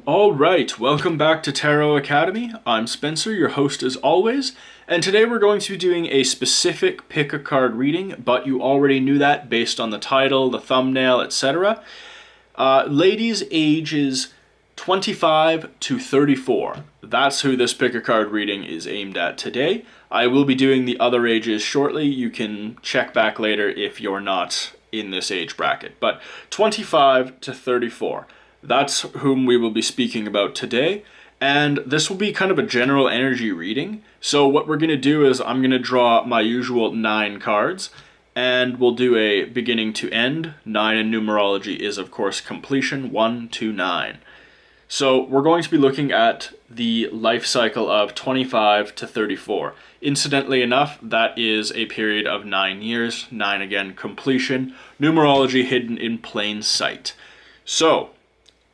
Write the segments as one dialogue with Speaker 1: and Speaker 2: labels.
Speaker 1: All right, welcome back to Tarot Academy. I'm Spencer, your host as always, and today we're going to be doing a specific pick a card reading, but you already knew that based on the title, the thumbnail, etc. Ladies ages 25 to 34. That's who this pick a card reading is aimed at today. I will be doing the other ages shortly. You can check back later if you're not in this age bracket, but 25 to 34. That's whom we will be speaking about today, and this will be kind of a general energy reading. So what we're going to do is I'm going to draw my usual 9 cards, and we'll do a beginning to end. 9 in numerology is, of course, completion, 1 to 9. So we're going to be looking at the life cycle of 25 to 34. Incidentally enough, that is a period of 9 years. 9 again, completion. Numerology hidden in plain sight. So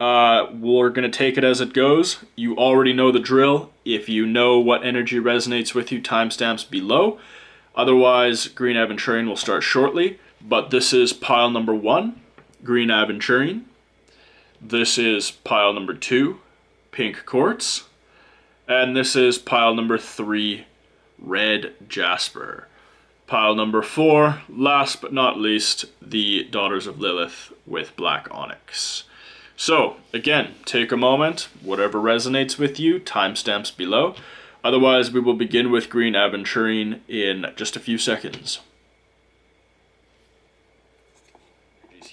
Speaker 1: we're going to take it as it goes. You already know the drill. If you know what energy resonates with you, timestamps below. Otherwise, Green Aventurine will start shortly. But this is pile number 1, Green Aventurine. This is pile number 2, Pink Quartz. And this is pile number 3, Red Jasper. Pile number 4, last but not least, the Daughters of Lilith with Black Onyx. So, again, take a moment, whatever resonates with you, timestamps below. Otherwise, we will begin with Green Aventurine in just a few seconds.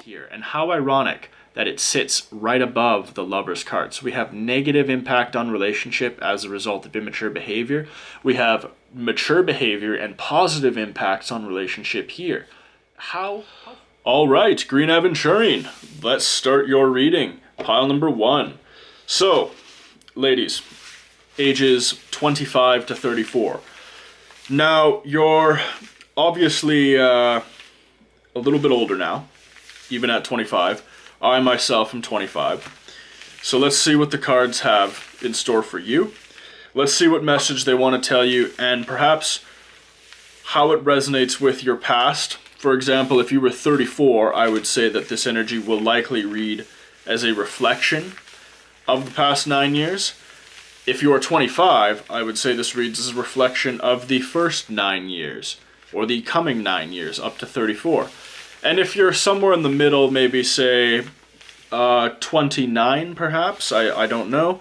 Speaker 1: Here, and how ironic that it sits right above the Lover's card. So we have negative impact on relationship as a result of immature behavior. We have mature behavior and positive impacts on relationship here. How? All right, Green Aventurine, let's start your reading. Pile number 1. So, ladies, ages 25 to 34. Now, you're obviously a little bit older now, even at 25. I myself am 25. So let's see what the cards have in store for you. Let's see what message they want to tell you, and perhaps how it resonates with your past. For example, if you were 34, I would say that this energy will likely read as a reflection of the past 9 years. If you are 25, I would say this reads as a reflection of the first 9 years, or the coming 9 years, up to 34. And if you're somewhere in the middle, maybe say 29 perhaps, I don't know,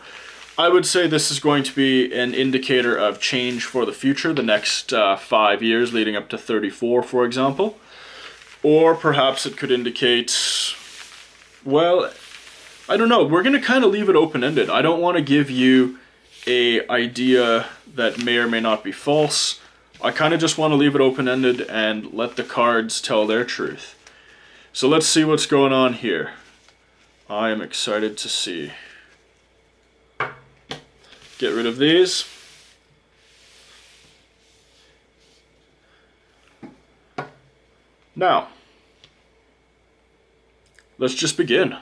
Speaker 1: I would say this is going to be an indicator of change for the future, the next 5 years leading up to 34, for example. Or perhaps it could indicate, well, I don't know. We're going to kind of leave it open-ended. I don't want to give you an idea that may or may not be false. I kind of just want to leave it open-ended and let the cards tell their truth. So let's see what's going on here. I am excited to see. Get rid of these. Now, let's just begin.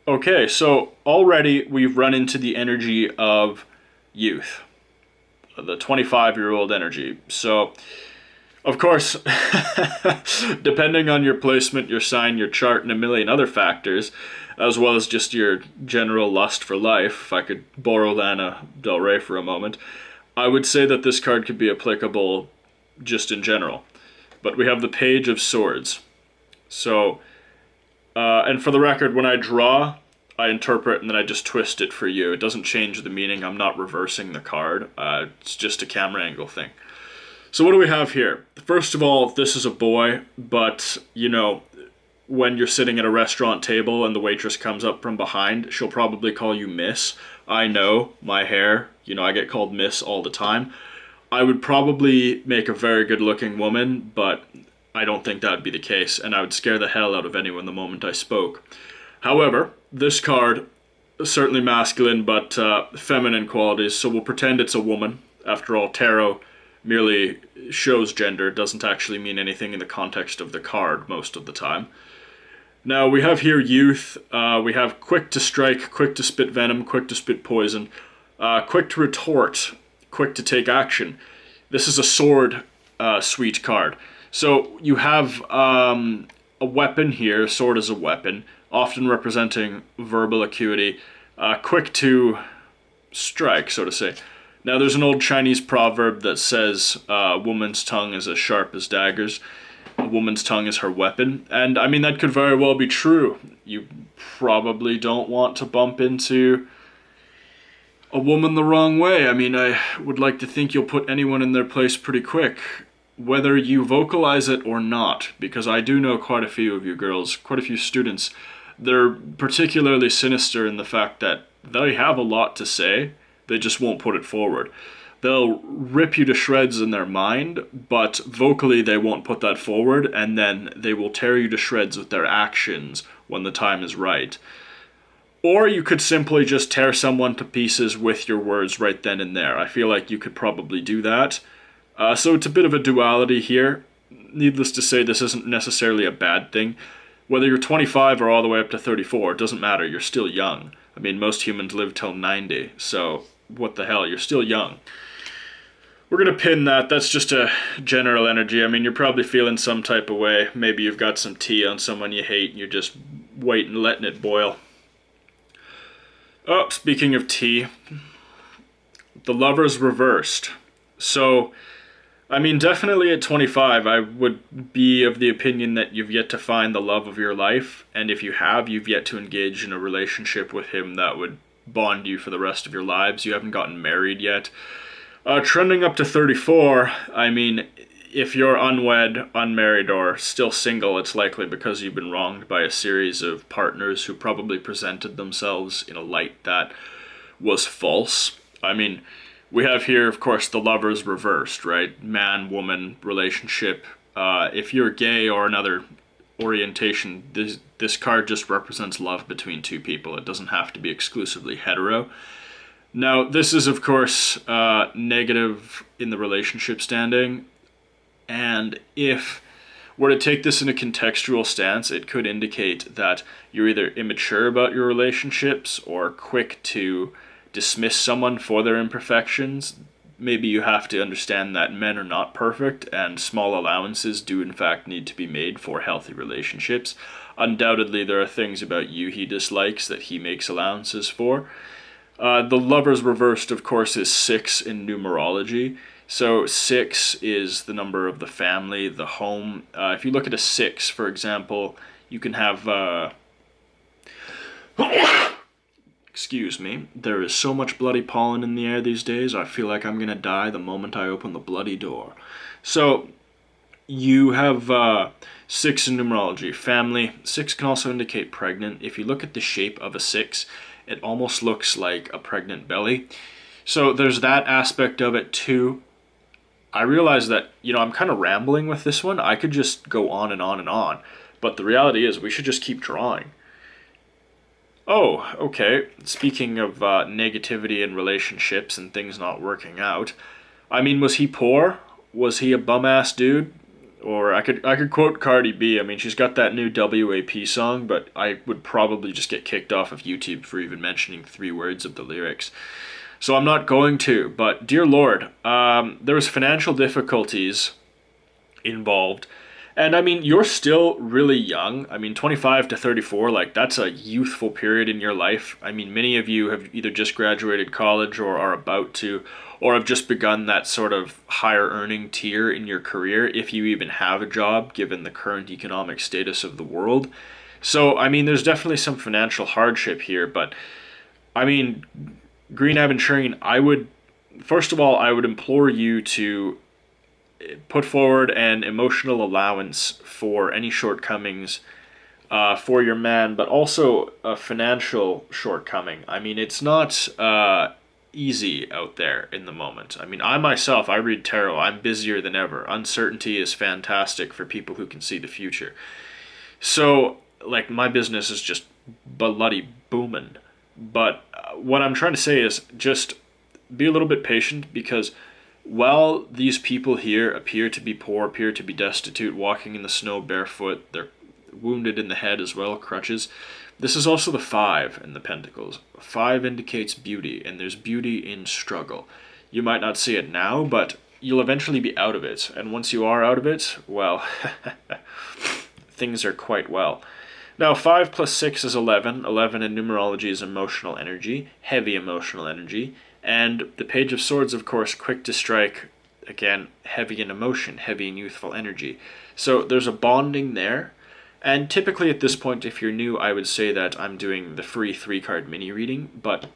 Speaker 1: Okay, so already we've run into the energy of youth, the 25-year-old energy. So, of course, depending on your placement, your sign, your chart, and a million other factors, as well as just your general lust for life, if I could borrow Lana Del Rey for a moment, I would say that this card could be applicable just in general. But we have the Page of Swords. So, and for the record, when I draw, I interpret and then I just twist it for you. It doesn't change the meaning. I'm not reversing the card. It's just a camera angle thing. So what do we have here? First of all, this is a boy, but, you know, when you're sitting at a restaurant table and the waitress comes up from behind, she'll probably call you Miss. I know, my hair, you know, I get called Miss all the time. I would probably make a very good-looking woman, but I don't think that would be the case, and I would scare the hell out of anyone the moment I spoke. However, this card is certainly masculine, but feminine qualities, so we'll pretend it's a woman. After all, tarot merely shows gender. It doesn't actually mean anything in the context of the card most of the time. Now, we have here youth. We have quick to strike, quick to spit venom, quick to spit poison, quick to retort, quick to take action. This is a sword suite card. So you have a weapon here, sword is a weapon, often representing verbal acuity, quick to strike, so to say. Now, there's an old Chinese proverb that says, a woman's tongue is as sharp as daggers. A woman's tongue is her weapon. And, I mean, that could very well be true. You probably don't want to bump into a woman the wrong way. I mean, I would like to think you'll put anyone in their place pretty quick, whether you vocalize it or not, because I do know quite a few of you girls, quite a few students. They're particularly sinister in the fact that they have a lot to say, they just won't put it forward. They'll rip you to shreds in their mind, but vocally they won't put that forward, and then they will tear you to shreds with their actions when the time is right. Or you could simply just tear someone to pieces with your words right then and there. I feel like you could probably do that. So it's a bit of a duality here. Needless to say, this isn't necessarily a bad thing. Whether you're 25 or all the way up to 34, it doesn't matter. You're still young. I mean, most humans live till 90, so what the hell? You're still young. We're going to pin that. That's just a general energy. I mean, you're probably feeling some type of way. Maybe you've got some tea on someone you hate and you're just waiting, letting it boil. Oh, speaking of tea, the Lover's reversed. So, I mean, definitely at 25, I would be of the opinion that you've yet to find the love of your life, and if you have, you've yet to engage in a relationship with him that would bond you for the rest of your lives. You haven't gotten married yet. Trending up to 34, I mean, if you're unwed, unmarried, or still single, it's likely because you've been wronged by a series of partners who probably presented themselves in a light that was false. I mean, we have here, of course, the Lover's reversed, right? Man-woman relationship. If you're gay or another orientation, this card just represents love between two people. It doesn't have to be exclusively hetero. Now, this is, of course, negative in the relationship standing, and if we're to take this in a contextual stance, it could indicate that you're either immature about your relationships or quick to dismiss someone for their imperfections. Maybe you have to understand that men are not perfect, and small allowances do in fact need to be made for healthy relationships. Undoubtedly, there are things about you he dislikes that he makes allowances for. The Lover's reversed, of course, is 6 in numerology. So 6 is the number of the family, the home. If you look at a 6, for example, you can have... Excuse me. There is so much bloody pollen in the air these days, I feel like I'm going to die the moment I open the bloody door. So you have 6 in numerology. Family. 6 can also indicate pregnant. If you look at the shape of a 6, it almost looks like a pregnant belly. So there's that aspect of it too. I realize that, I'm kind of rambling with this one. I could just go on and on and on. But the reality is we should just keep drawing. Oh, okay. Speaking of negativity in relationships and things not working out, I mean, was he poor? Was he a bum-ass dude? Or I could quote Cardi B. I mean, she's got that new WAP song, but I would probably just get kicked off of YouTube for even mentioning 3 words of the lyrics. So I'm not going to, but dear Lord, there was financial difficulties involved. And I mean, you're still really young. I mean, 25 to 34, like that's a youthful period in your life. I mean, many of you have either just graduated college or are about to, or have just begun that sort of higher earning tier in your career, if you even have a job, given the current economic status of the world. So, I mean, there's definitely some financial hardship here, but I mean, Green Aventurine, first of all, I would implore you to put forward an emotional allowance for any shortcomings for your man, but also a financial shortcoming. I mean, it's not easy out there in the moment. I mean, I myself, I read tarot. I'm busier than ever. Uncertainty is fantastic for people who can see the future. So, like, my business is just bloody booming. But what I'm trying to say is just be a little bit patient, because while these people here appear to be poor, appear to be destitute, walking in the snow barefoot, they're wounded in the head as well, crutches. This is also the 5 in the Pentacles. 5 indicates beauty, and there's beauty in struggle. You might not see it now, but you'll eventually be out of it. And once you are out of it, well, things are quite well. Now, 5 plus 6 is 11. 11 in numerology is emotional energy, heavy emotional energy. And the Page of Swords, of course, quick to strike, again, heavy in emotion, heavy in youthful energy. So there's a bonding there. And typically at this point, if you're new, I would say that I'm doing the free 3-card mini reading. But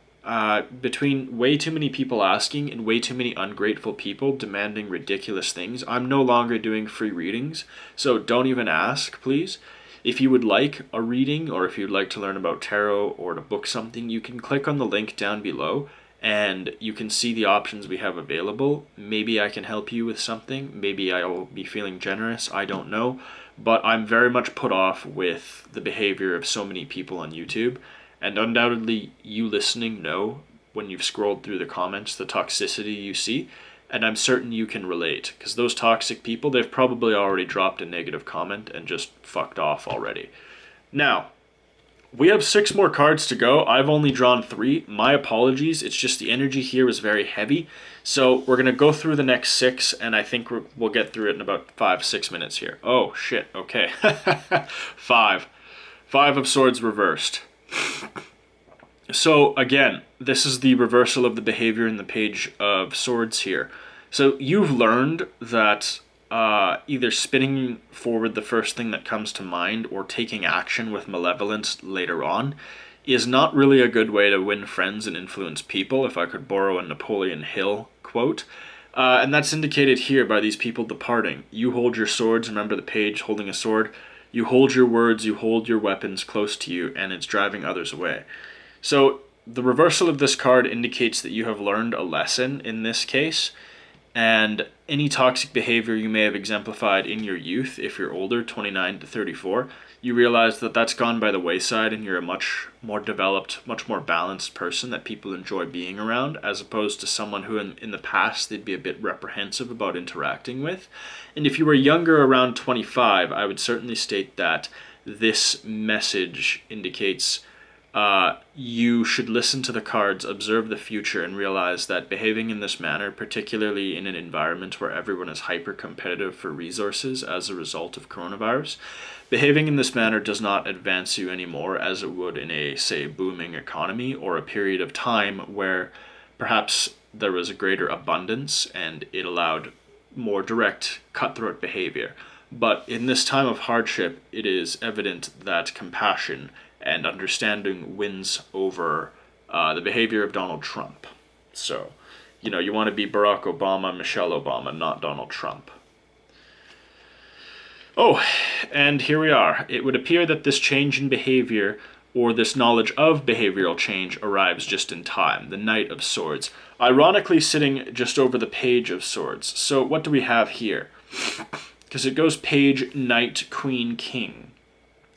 Speaker 1: between way too many people asking and way too many ungrateful people demanding ridiculous things, I'm no longer doing free readings. So don't even ask, please. If you would like a reading, or if you'd like to learn about tarot or to book something, you can click on the link down below and you can see the options we have available. Maybe I can help you with something. Maybe I'll be feeling generous. I don't know. But I'm very much put off with the behavior of so many people on YouTube. And undoubtedly, you listening know when you've scrolled through the comments the toxicity you see. And I'm certain you can relate, because those toxic people, they've probably already dropped a negative comment and just fucked off already. Now, we have 6 more cards to go. I've only drawn 3. My apologies. It's just the energy here is very heavy. So we're going to go through the next 6, and I think we'll get through it in about 5-6 minutes here. Oh, shit. Okay. 5. 5 of Swords reversed. So again, this is the reversal of the behavior in the Page of Swords here. So you've learned that either spinning forward the first thing that comes to mind or taking action with malevolence later on is not really a good way to win friends and influence people, if I could borrow a Napoleon Hill quote. And that's indicated here by these people departing. You hold your swords, remember the page holding a sword. You hold your words, you hold your weapons close to you, and it's driving others away. So the reversal of this card indicates that you have learned a lesson in this case, and any toxic behavior you may have exemplified in your youth, if you're older, 29 to 34, you realize that that's gone by the wayside and you're a much more developed, much more balanced person that people enjoy being around, as opposed to someone who in the past they'd be a bit reprehensive about interacting with. And if you were younger, around 25, I would certainly state that this message indicates you should listen to the cards, observe the future, and realize that behaving in this manner, particularly in an environment where everyone is hyper-competitive for resources as a result of coronavirus, behaving in this manner does not advance you anymore as it would in a, say, booming economy or a period of time where perhaps there was a greater abundance and it allowed more direct, cutthroat behavior. But in this time of hardship, it is evident that compassion and understanding wins over the behavior of Donald Trump. So, you want to be Barack Obama, Michelle Obama, not Donald Trump. Oh, and here we are. It would appear that this change in behavior, or this knowledge of behavioral change, arrives just in time. The Knight of Swords. Ironically sitting just over the Page of Swords. So what do we have here? Because it goes Page, Knight, Queen, King.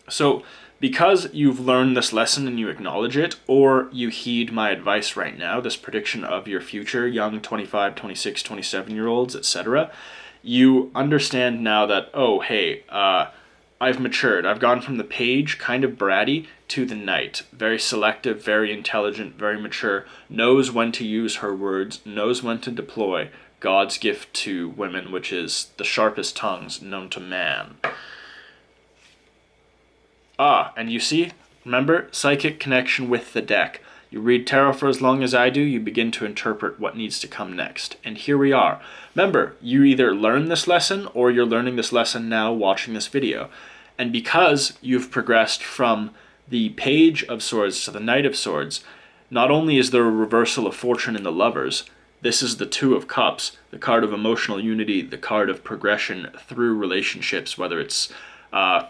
Speaker 1: So because you've learned this lesson and you acknowledge it, or you heed my advice right now, this prediction of your future, young 25, 26, 27-year-olds, etc., you understand now that, oh, hey, I've matured. I've gone from the Page, kind of bratty, to the Knight. Very selective, very intelligent, very mature, knows when to use her words, knows when to deploy God's gift to women, which is the sharpest tongues known to man. And you see, remember, psychic connection with the deck. You read tarot for as long as I do, you begin to interpret what needs to come next. And here we are. Remember, you either learn this lesson or you're learning this lesson now watching this video. And because you've progressed from the Page of Swords to the Knight of Swords, not only is there a reversal of fortune in the lovers, this is the Two of Cups, the card of emotional unity, the card of progression through relationships, whether it's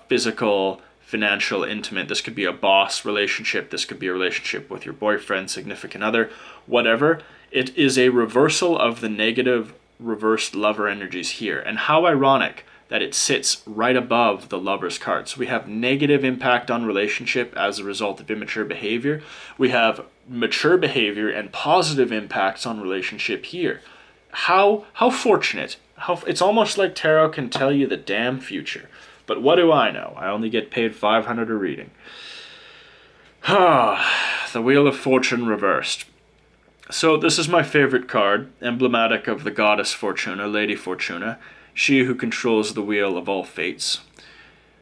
Speaker 1: physical, financial, intimate. This could be a boss relationship. This could be a relationship with your boyfriend, significant other, whatever. It is a reversal of the negative reversed lover energies here. And how ironic that it sits right above the lover's card. So we have negative impact on relationship as a result of immature behavior. We have mature behavior and positive impacts on relationship here. How fortunate. It's almost like tarot can tell you the damn future. But what do I know? I only get paid $500 a reading. The Wheel of Fortune reversed. So this is my favorite card, emblematic of the goddess Fortuna, Lady Fortuna, she who controls the wheel of all fates.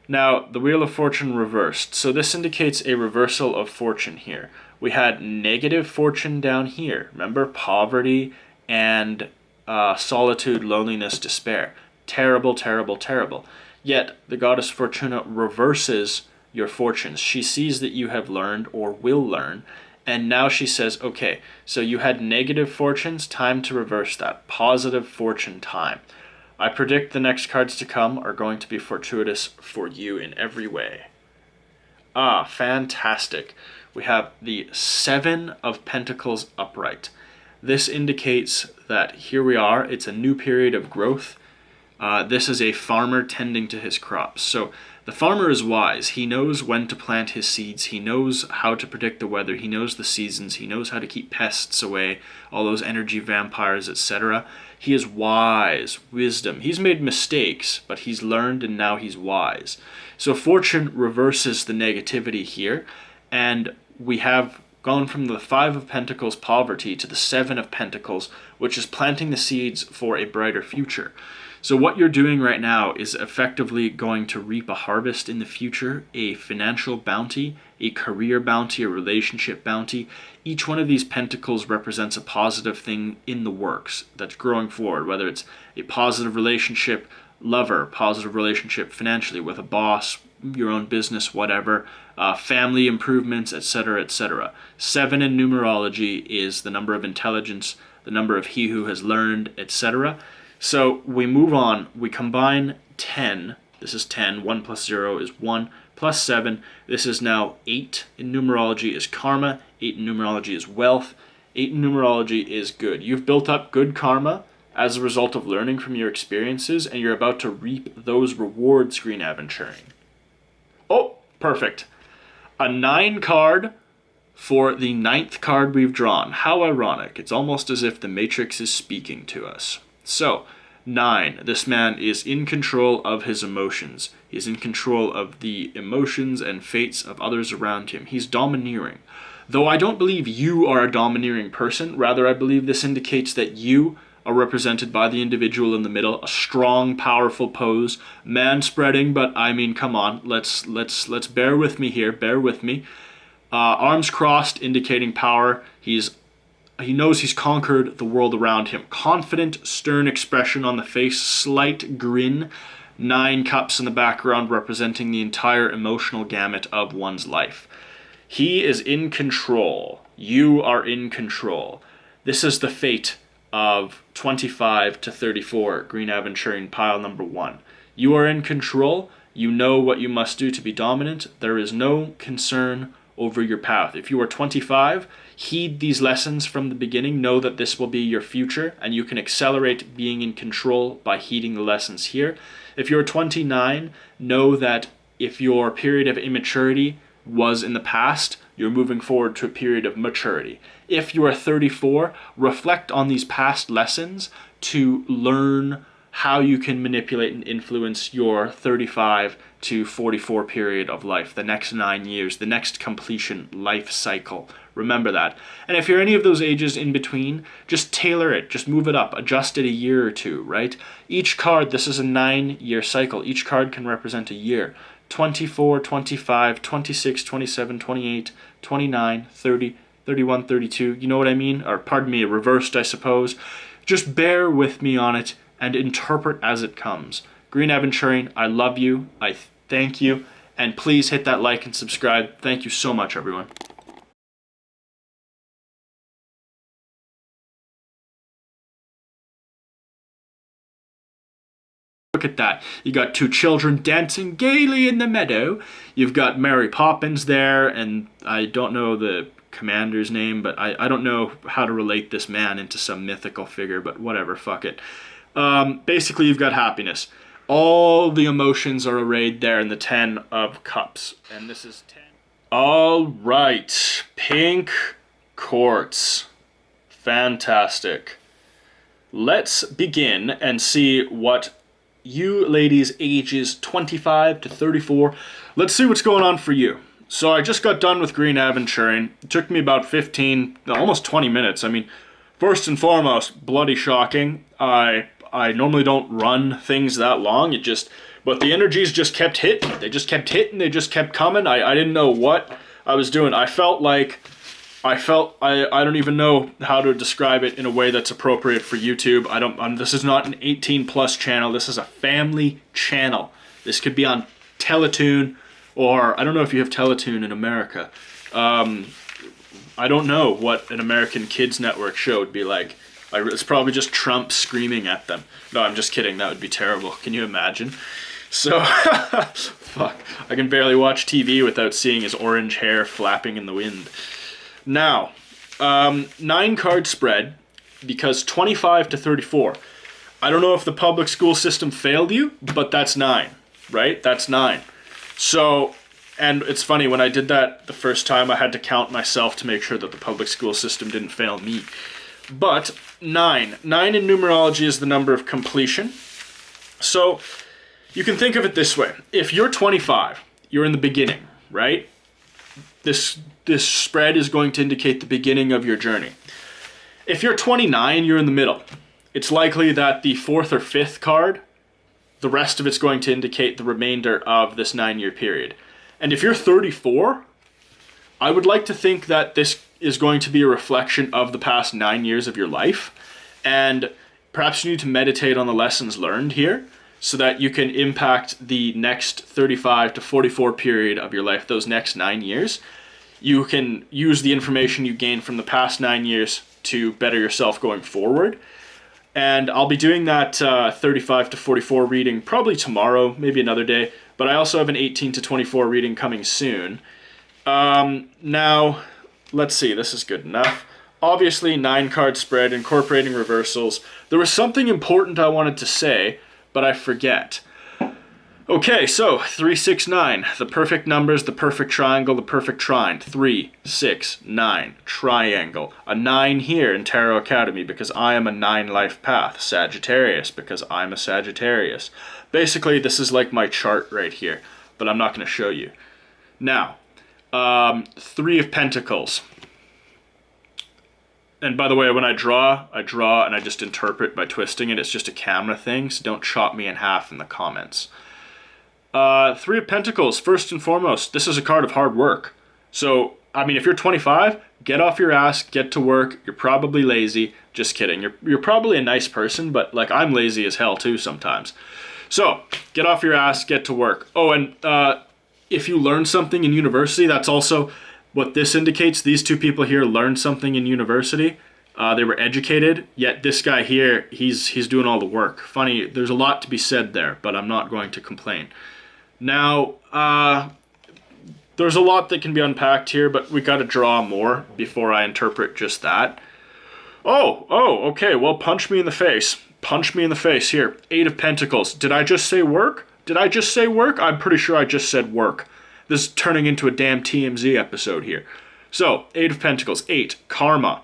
Speaker 1: Now, the Wheel of Fortune reversed. So this indicates a reversal of fortune here. We had negative fortune down here. Remember, poverty and solitude, loneliness, despair. Terrible, terrible, terrible. Yet, the goddess Fortuna reverses your fortunes. She sees that you have learned or will learn, and now she says, okay, so you had negative fortunes, time to reverse that. Positive fortune time. I predict the next cards to come are going to be fortuitous for you in every way. Ah, fantastic. We have the Seven of Pentacles upright. This indicates that here we are. It's a new period of growth. This is a farmer tending to his crops. So the farmer is wise. He knows when to plant his seeds. He knows how to predict the weather. He knows the seasons. He knows how to keep pests away, all those energy vampires, etc. He is wise, wisdom. He's made mistakes, but he's learned and now he's wise. So fortune reverses the negativity here, and we have gone from the Five of Pentacles poverty to the Seven of Pentacles, which is planting the seeds for a brighter future. So what you're doing right now is effectively going to reap a harvest in the future, a financial bounty, a career bounty, a relationship bounty. Each one of these pentacles represents a positive thing in the works that's growing forward, whether it's a positive relationship, lover, positive relationship financially with a boss, your own business, whatever, family improvements, etc., etc. 7 in numerology is the number of intelligence, the number of he who has learned, etc. So we move on, we combine 10, this is 10, 1 plus 0 is 1, plus 7, this is now 8 in numerology is karma, 8 in numerology is wealth, 8 in numerology is good. You've built up good karma as a result of learning from your experiences, and you're about to reap those rewards, Green Aventuring. Oh, perfect. A 9 card for the 9th card we've drawn. How ironic. It's almost as if the Matrix is speaking to us. So, 9. This man is in control of his emotions. He's in control of the emotions and fates of others around him. He's domineering. Though I don't believe you are a domineering person, rather I believe this indicates that you are represented by the individual in the middle, a strong, powerful pose, man-spreading, but I mean, come on, let's bear with me here, bear with me. Arms crossed, indicating power. He knows he's conquered the world around him. Confident, stern expression on the face, slight grin. 9 cups in the background representing the entire emotional gamut of one's life. He is in control. You are in control. This is the fate of 25 to 34, Green Aventuring pile number 1. You are in control. You know what you must do to be dominant. There is no concern over your path. If you are 25, heed these lessons from the beginning. Know that this will be your future, and you can accelerate being in control by heeding the lessons here. If you're 29, know that if your period of immaturity was in the past, you're moving forward to a period of maturity. If you are 34, reflect on these past lessons to learn how you can manipulate and influence your 35 to 44 period of life, the next 9 years, the next completion life cycle. Remember that. And if you're any of those ages in between, just tailor it, just move it up, adjust it a year or two, right? Each card, this is a 9-year cycle. Each card can represent a year. 24, 25, 26, 27, 28, 29, 30, 31, 32. You know what I mean? Or pardon me, reversed, I suppose. Just bear with me on it and interpret as it comes. Green Aventuring, I love you. I thank you. And please hit that like and subscribe. Thank you so much, everyone. Look at that. You got 2 children dancing gaily in the meadow. You've got Mary Poppins there, and I don't know the commander's name, but I don't know how to relate this man into some mythical figure, but whatever, fuck it. Basically, you've got happiness. All the emotions are arrayed there in the 10 of cups. And this is 10. All right. Pink quartz. Fantastic. Let's begin and see what you ladies ages 25 to 34, let's see what's going on for you. So I just got done with Green Aventuring. It took me about 15, almost 20 minutes. I mean, first and foremost, bloody shocking. I normally don't run things that long. It just But the energies just kept hitting. They just kept hitting. They just kept coming. I didn't know what I was doing. I don't even know how to describe it in a way that's appropriate for YouTube. This is not an 18+ channel. This is a family channel. This could be on Teletoon, or I don't know if you have Teletoon in America. I don't know what an American kids network show would be like. It's probably just Trump screaming at them. No, I'm just kidding. That would be terrible. Can you imagine? So, fuck. I can barely watch TV without seeing his orange hair flapping in the wind. Now, 9-card spread, because 25 to 34. I don't know if the public school system failed you, but that's 9, right? That's 9. So, and it's funny, when I did that the first time, I had to count myself to make sure that the public school system didn't fail me. But 9. 9 in numerology is the number of completion. So, you can think of it this way. If you're 25, you're in the beginning, right? This spread is going to indicate the beginning of your journey. If you're 29, you're in the middle. It's likely that the 4th or 5th card, the rest of it's going to indicate the remainder of this 9-year period. And if you're 34, I would like to think that this is going to be a reflection of the past 9 years of your life. And perhaps you need to meditate on the lessons learned here, so that you can impact the next 35 to 44 period of your life, those next 9 years. You can use the information you gained from the past 9 years to better yourself going forward. And I'll be doing that 35 to 44 reading probably tomorrow, maybe another day. But I also have an 18 to 24 reading coming soon. Now, let's see, this is good enough. Obviously, 9-card spread, incorporating reversals. There was something important I wanted to say, but I forget. Okay, so 3, 6, 9. The perfect numbers, the perfect triangle, the perfect trine. 3, 6, 9. Triangle. A 9 here in Tarot Academy because I am a 9 life path. Sagittarius because I'm a Sagittarius. Basically, this is like my chart right here, but I'm not going to show you. Now, 3 of Pentacles. And by the way, when I draw and I just interpret by twisting it. It's just a camera thing, so don't chop me in half in the comments. 3 of Pentacles, first and foremost, this is a card of hard work. So, I mean, if you're 25, get off your ass, get to work. You're probably lazy. Just kidding. You're probably a nice person, but like I'm lazy as hell too sometimes. So, get off your ass, get to work. Oh, and if you learn something in university, that's also what this indicates. These 2 people here learned something in university. They were educated, yet this guy here, he's doing all the work. Funny, there's a lot to be said there, but I'm not going to complain. Now, there's a lot that can be unpacked here, but we got to draw more before I interpret just that. Oh, okay, well, punch me in the face. Punch me in the face here. 8 of Pentacles. Did I just say work? Did I just say work? I'm pretty sure I just said work. This is turning into a damn TMZ episode here. So, 8 of Pentacles. 8, karma.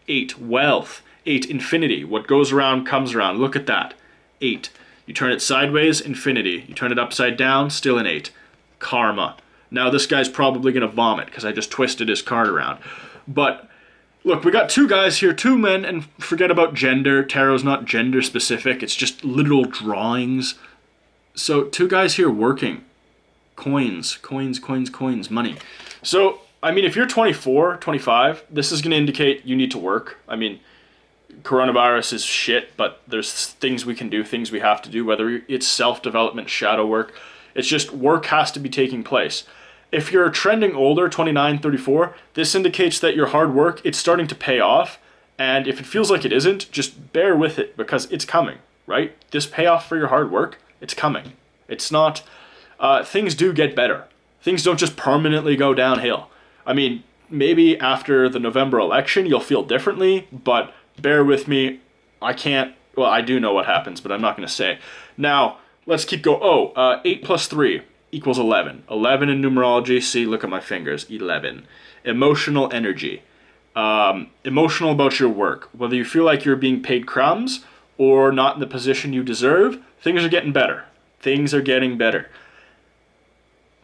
Speaker 1: 8, wealth. 8, infinity. What goes around comes around. Look at that. 8. You turn it sideways, infinity. You turn it upside down, still an 8. Karma. Now this guy's probably going to vomit because I just twisted his card around. But, look, we got 2 guys here, 2 men, and forget about gender. Tarot's not gender specific. It's just literal drawings. So, 2 guys here working. Coins, money. So, I mean, if you're 24, 25, this is going to indicate you need to work. I mean, coronavirus is shit, but there's things we can do, things we have to do, whether it's self-development, shadow work. It's just work has to be taking place. If you're trending older, 29, 34, this indicates that your hard work, it's starting to pay off. And if it feels like it isn't, just bear with it because it's coming, right? This payoff for your hard work, it's coming. It's not... things do get better. Things don't just permanently go downhill. I mean, maybe after the November election, you'll feel differently, but bear with me. I do know what happens, but I'm not going to say. Now, let's keep going. 8 plus 3 equals 11. 11 in numerology. See, look at my fingers. 11. Emotional energy. Emotional about your work. Whether you feel like you're being paid crumbs or not in the position you deserve, things are getting better. Things are getting better.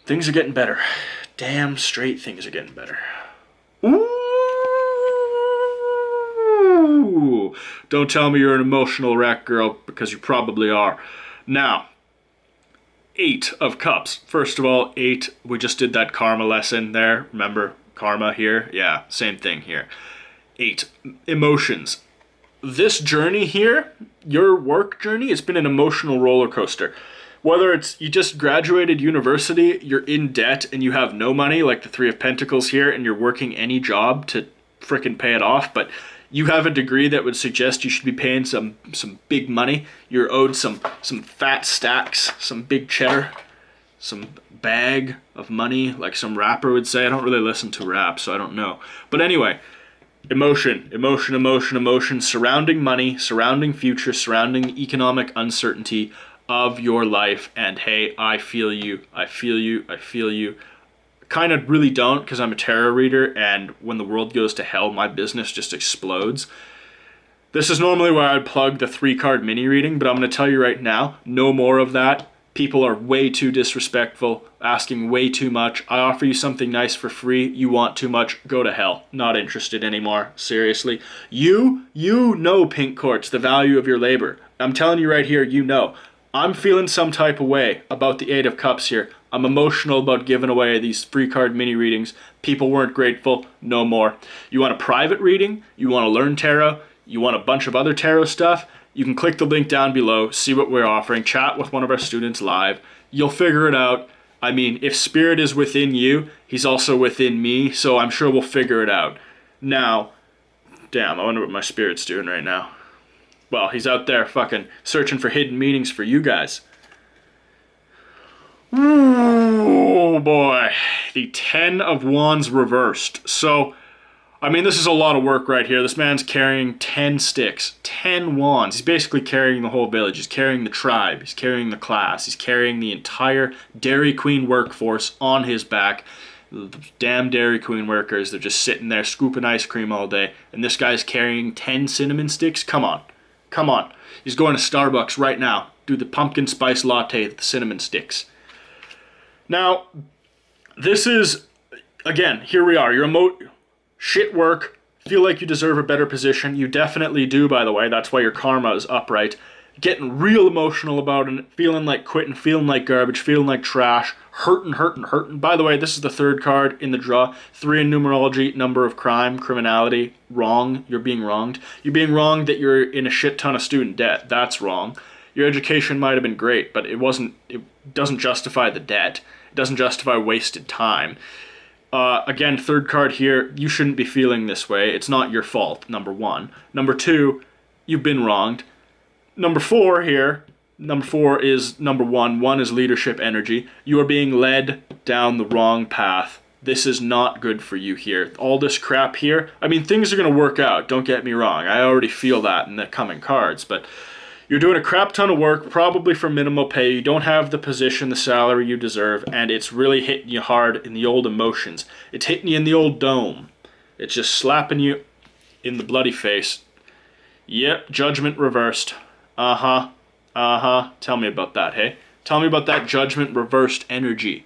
Speaker 1: Things are getting better. Damn straight things are getting better. Ooh! Don't tell me you're an emotional wreck, girl, because you probably are. Now, Eight of Cups. First of all, eight. We just did that karma lesson there. Remember karma here? Yeah, same thing here. Eight. Emotions. This journey here, your work journey, it's been an emotional roller coaster. Whether it's you just graduated university, you're in debt and you have no money, like the Three of Pentacles here, and you're working any job to frickin' pay it off, but you have a degree that would suggest you should be paying some big money. You're owed some fat stacks, some big cheddar, some bag of money, like some rapper would say. I don't really listen to rap, so I don't know. But anyway, emotion, surrounding money, surrounding future, surrounding economic uncertainty of your life. And hey, I feel you. Kind of really don't, because I'm a tarot reader, and when the world goes to hell, my business just explodes. This is normally where I'd plug the 3-card mini reading, but I'm going to tell you right now, no more of that. People are way too disrespectful, asking way too much. I offer you something nice for free. You want too much, go to hell. Not interested anymore. Seriously. You know, Pink Quartz, the value of your labor. I'm telling you right here, you know. I'm feeling some type of way about the Eight of Cups here. I'm emotional about giving away these 3-card mini readings. People weren't grateful. No more. You want a private reading? You want to learn tarot? You want a bunch of other tarot stuff? You can click the link down below, see what we're offering, chat with one of our students live. You'll figure it out. I mean, if spirit is within you, he's also within me, so I'm sure we'll figure it out. Now, damn, I wonder what my spirit's doing right now. Well, he's out there fucking searching for hidden meanings for you guys. Ooh, boy. The 10 of Wands reversed. So, I mean, this is a lot of work right here. This man's carrying 10 sticks, 10 wands. He's basically carrying the whole village. He's carrying the tribe. He's carrying the class. He's carrying the entire Dairy Queen workforce on his back. The damn Dairy Queen workers, they're just sitting there scooping ice cream all day. And this guy's carrying 10 cinnamon sticks? Come on. Come on. He's going to Starbucks right now. Do the pumpkin spice latte with the cinnamon sticks. Now, this is, again, here we are. You're shit work. Feel like you deserve a better position. You definitely do, by the way. That's why your karma is upright. Getting real emotional about it. Feeling like quitting. Feeling like garbage. Feeling like trash. Hurting. By the way, this is the 3rd card in the draw. 3 in numerology. Number of crime. Criminality. Wrong. You're being wronged. You're being wronged that you're in a shit ton of student debt. That's wrong. Your education might have been great, but it doesn't justify the debt. It doesn't justify wasted time. Again, 3rd card here, you shouldn't be feeling this way. It's not your fault, number 1. Number 2, you've been wronged. Number 4 here, number 4 is number 1. 1 is leadership energy. You are being led down the wrong path. This is not good for you here. All this crap here, I mean, things are going to work out, don't get me wrong. I already feel that in the coming cards, but you're doing a crap ton of work, probably for minimal pay. You don't have the position, the salary you deserve, and it's really hitting you hard in the old emotions. It's hitting you in the old dome. It's just slapping you in the bloody face. Yep, judgment reversed. Uh-huh. Tell me about that, hey? Tell me about that judgment reversed energy.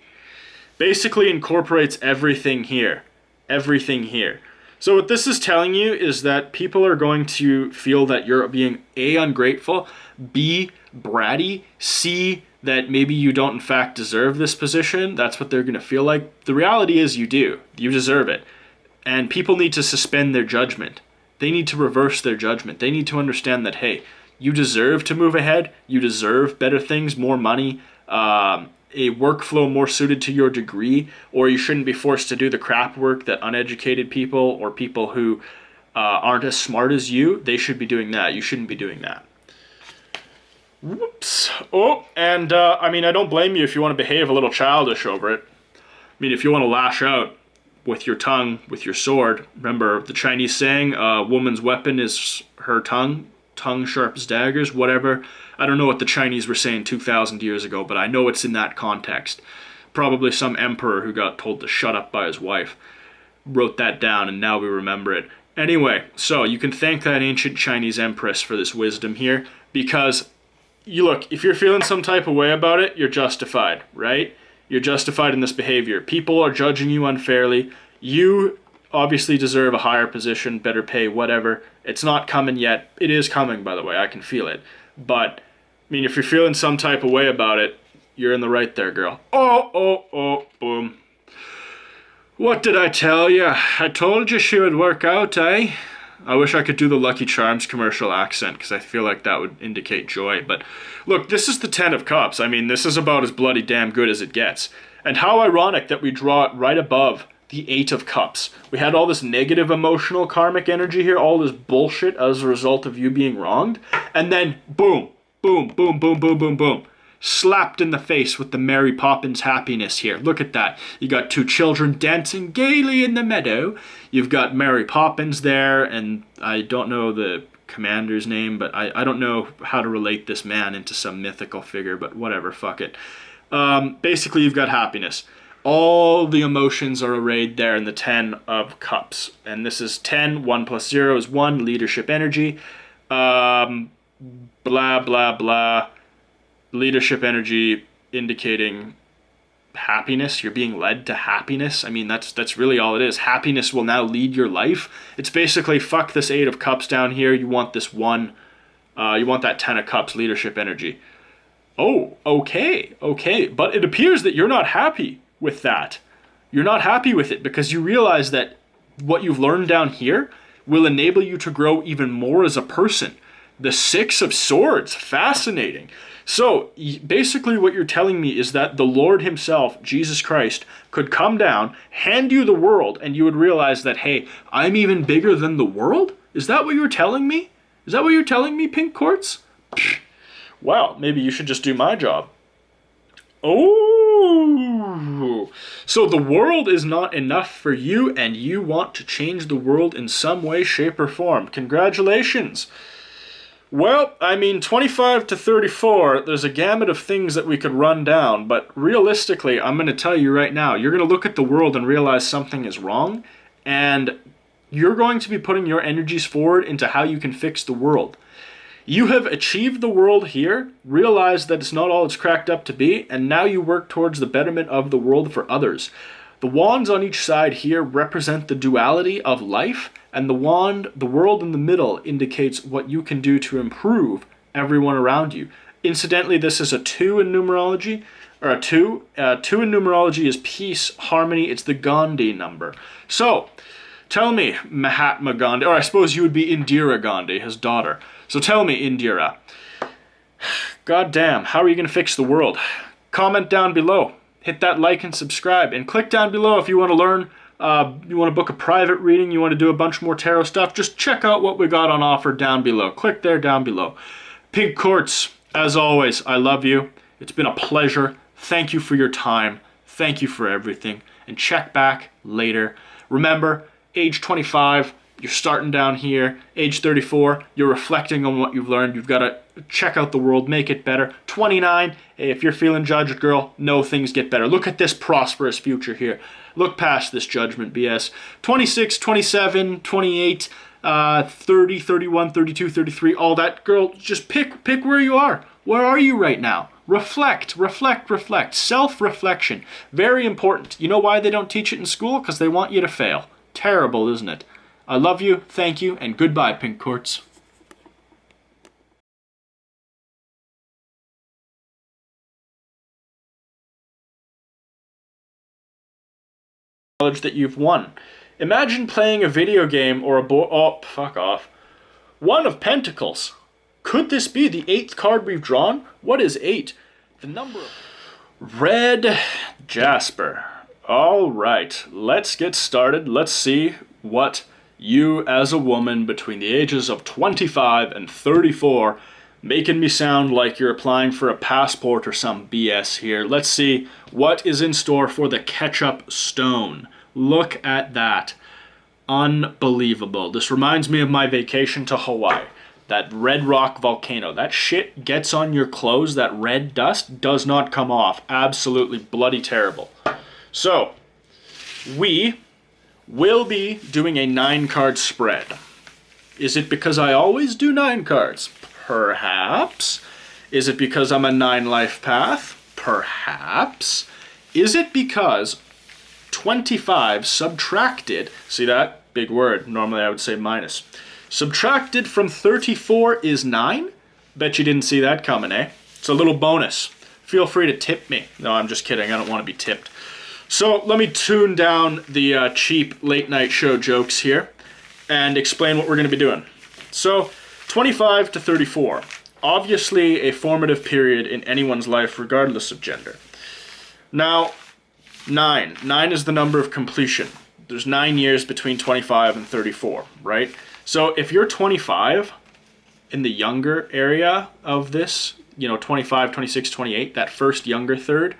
Speaker 1: Basically incorporates everything here. Everything here. So what this is telling you is that people are going to feel that you're being A, ungrateful, B, bratty, C, that maybe you don't in fact deserve this position. That's what they're going to feel like. The reality is you do. You deserve it. And people need to suspend their judgment. They need to reverse their judgment. They need to understand that, hey, you deserve to move ahead. You deserve better things, more money, a workflow more suited to your degree, or you shouldn't be forced to do the crap work that uneducated people or people who aren't as smart as you, they should be doing that. You shouldn't be doing that. Whoops. Oh, and I mean, I don't blame you if you want to behave a little childish over it. I mean, if you want to lash out with your tongue, with your sword, remember the Chinese saying, a woman's weapon is her tongue sharp as daggers, whatever. I don't know what the Chinese were saying 2,000 years ago, but I know it's in that context. Probably some emperor who got told to shut up by his wife wrote that down, and now we remember it. Anyway, so you can thank that ancient Chinese empress for this wisdom here, because you look, if you're feeling some type of way about it, you're justified, right? You're justified in this behavior. People are judging you unfairly. You obviously deserve a higher position, better pay, whatever. It's not coming yet. It is coming, by the way. I can feel it. But, I mean, if you're feeling some type of way about it, You're in the right there, girl. Oh, boom. What did I tell you? I told you she would work out, eh? I wish I could do the Lucky Charms commercial accent, because I feel like that would indicate joy. But look, this is the 10 of Cups. I mean, this is about as bloody damn good as it gets. And how ironic that we draw it right above the 8 of Cups. We had all this negative emotional karmic energy here, all this bullshit as a result of you being wronged. And then, boom, boom, boom, boom, boom, boom, boom. Slapped in the face with the Mary Poppins happiness here. Look at that. You got 2 children dancing gaily in the meadow. You've got Mary Poppins there, and I don't know the commander's name, but I don't know how to relate this man into some mythical figure, but whatever, fuck it. Basically, you've got happiness. All the emotions are arrayed there in the 10 of Cups. And this is 10, 1 plus 0 is 1, leadership energy. Blah, blah, blah. Leadership energy indicating happiness. You're being led to happiness. I mean, that's really all it is. Happiness will now lead your life. It's basically, fuck this 8 of Cups down here. You want this 1. You want that 10 of Cups leadership energy. Oh, okay. But it appears that you're not happy with that. You're not happy with it because you realize that what you've learned down here will enable you to grow even more as a person. The 6 of Swords, fascinating. So basically what you're telling me is that the Lord himself, Jesus Christ, could come down, hand you the world, and you would realize that, hey, I'm even bigger than the world? Is that what you're telling me? Is that what you're telling me, Pink Quartz? Wow, maybe you should just do my job. Oh, so the world is not enough for you, and you want to change the world in some way, shape, or form. Congratulations. Well, I mean, 25 to 34, there's a gamut of things that we could run down, but realistically, I'm going to tell you right now, you're going to look at the world and realize something is wrong, and you're going to be putting your energies forward into how you can fix the world. You have achieved the world here, realized that it's not all it's cracked up to be, and now you work towards the betterment of the world for others. The wands on each side here represent the duality of life, and the world in the middle, indicates what you can do to improve everyone around you. Incidentally, this is a 2 in numerology, or a 2. 2 in numerology is peace, harmony, it's the Gandhi number. So, tell me, Mahatma Gandhi, or I suppose you would be Indira Gandhi, his daughter. So tell me, Indira, God damn, how are you going to fix the world? Comment down below. Hit that like and subscribe, and click down below if you want to learn, you want to book a private reading, you want to do a bunch more tarot stuff, just check out what we got on offer down below. Click there down below. Pink Quartz, as always, I love you. It's been a pleasure. Thank you for your time. Thank you for everything. And check back later. Remember, age 25, you're starting down here. Age 34, you're reflecting on what you've learned. You've got to check out the world, make it better. 29, hey, if you're feeling judged, girl, know things get better. Look at this prosperous future here. Look past this judgment BS. 26, 27, 28, 30, 31, 32, 33, all that. Girl, just pick where you are. Where are you right now? Reflect. Self-reflection. Very important. You know why they don't teach it in school? Because they want you to fail. Terrible, isn't it? I love you, thank you, and goodbye, Pink Quartz. Knowledge that you've won. Imagine playing a video game or a oh, fuck off. 1 of Pentacles. Could this be the 8th card we've drawn? What is 8? The number of... Red Jasper. All right, let's get started. Let's see what you as a woman between the ages of 25 and 34, making me sound like you're applying for a passport or some BS here. Let's see what is in store for the Ketchup Stone. Look at that. Unbelievable. This reminds me of my vacation to Hawaii. That red rock volcano. That shit gets on your clothes. That red dust does not come off. Absolutely bloody terrible. So, we will be doing a 9-card spread. Is it because I always do 9 cards? Perhaps. Is it because I'm a 9-life path? Perhaps. Is it because 25 subtracted, see that? Big word. Normally I would say minus. Subtracted from 34 is 9? Bet you didn't see that coming, eh? It's a little bonus. feel free to tip me. No, I'm just kidding. I don't want to be tipped. So let me tune down the cheap late night show jokes here and explain what we're going to be doing. So 25 to 34. Obviously a formative period in anyone's life regardless of gender. Now, 9. 9 is the number of completion. There's 9 years between 25 and 34, right? So if you're 25 in the younger area of this, 25, 26, 28, that first younger third,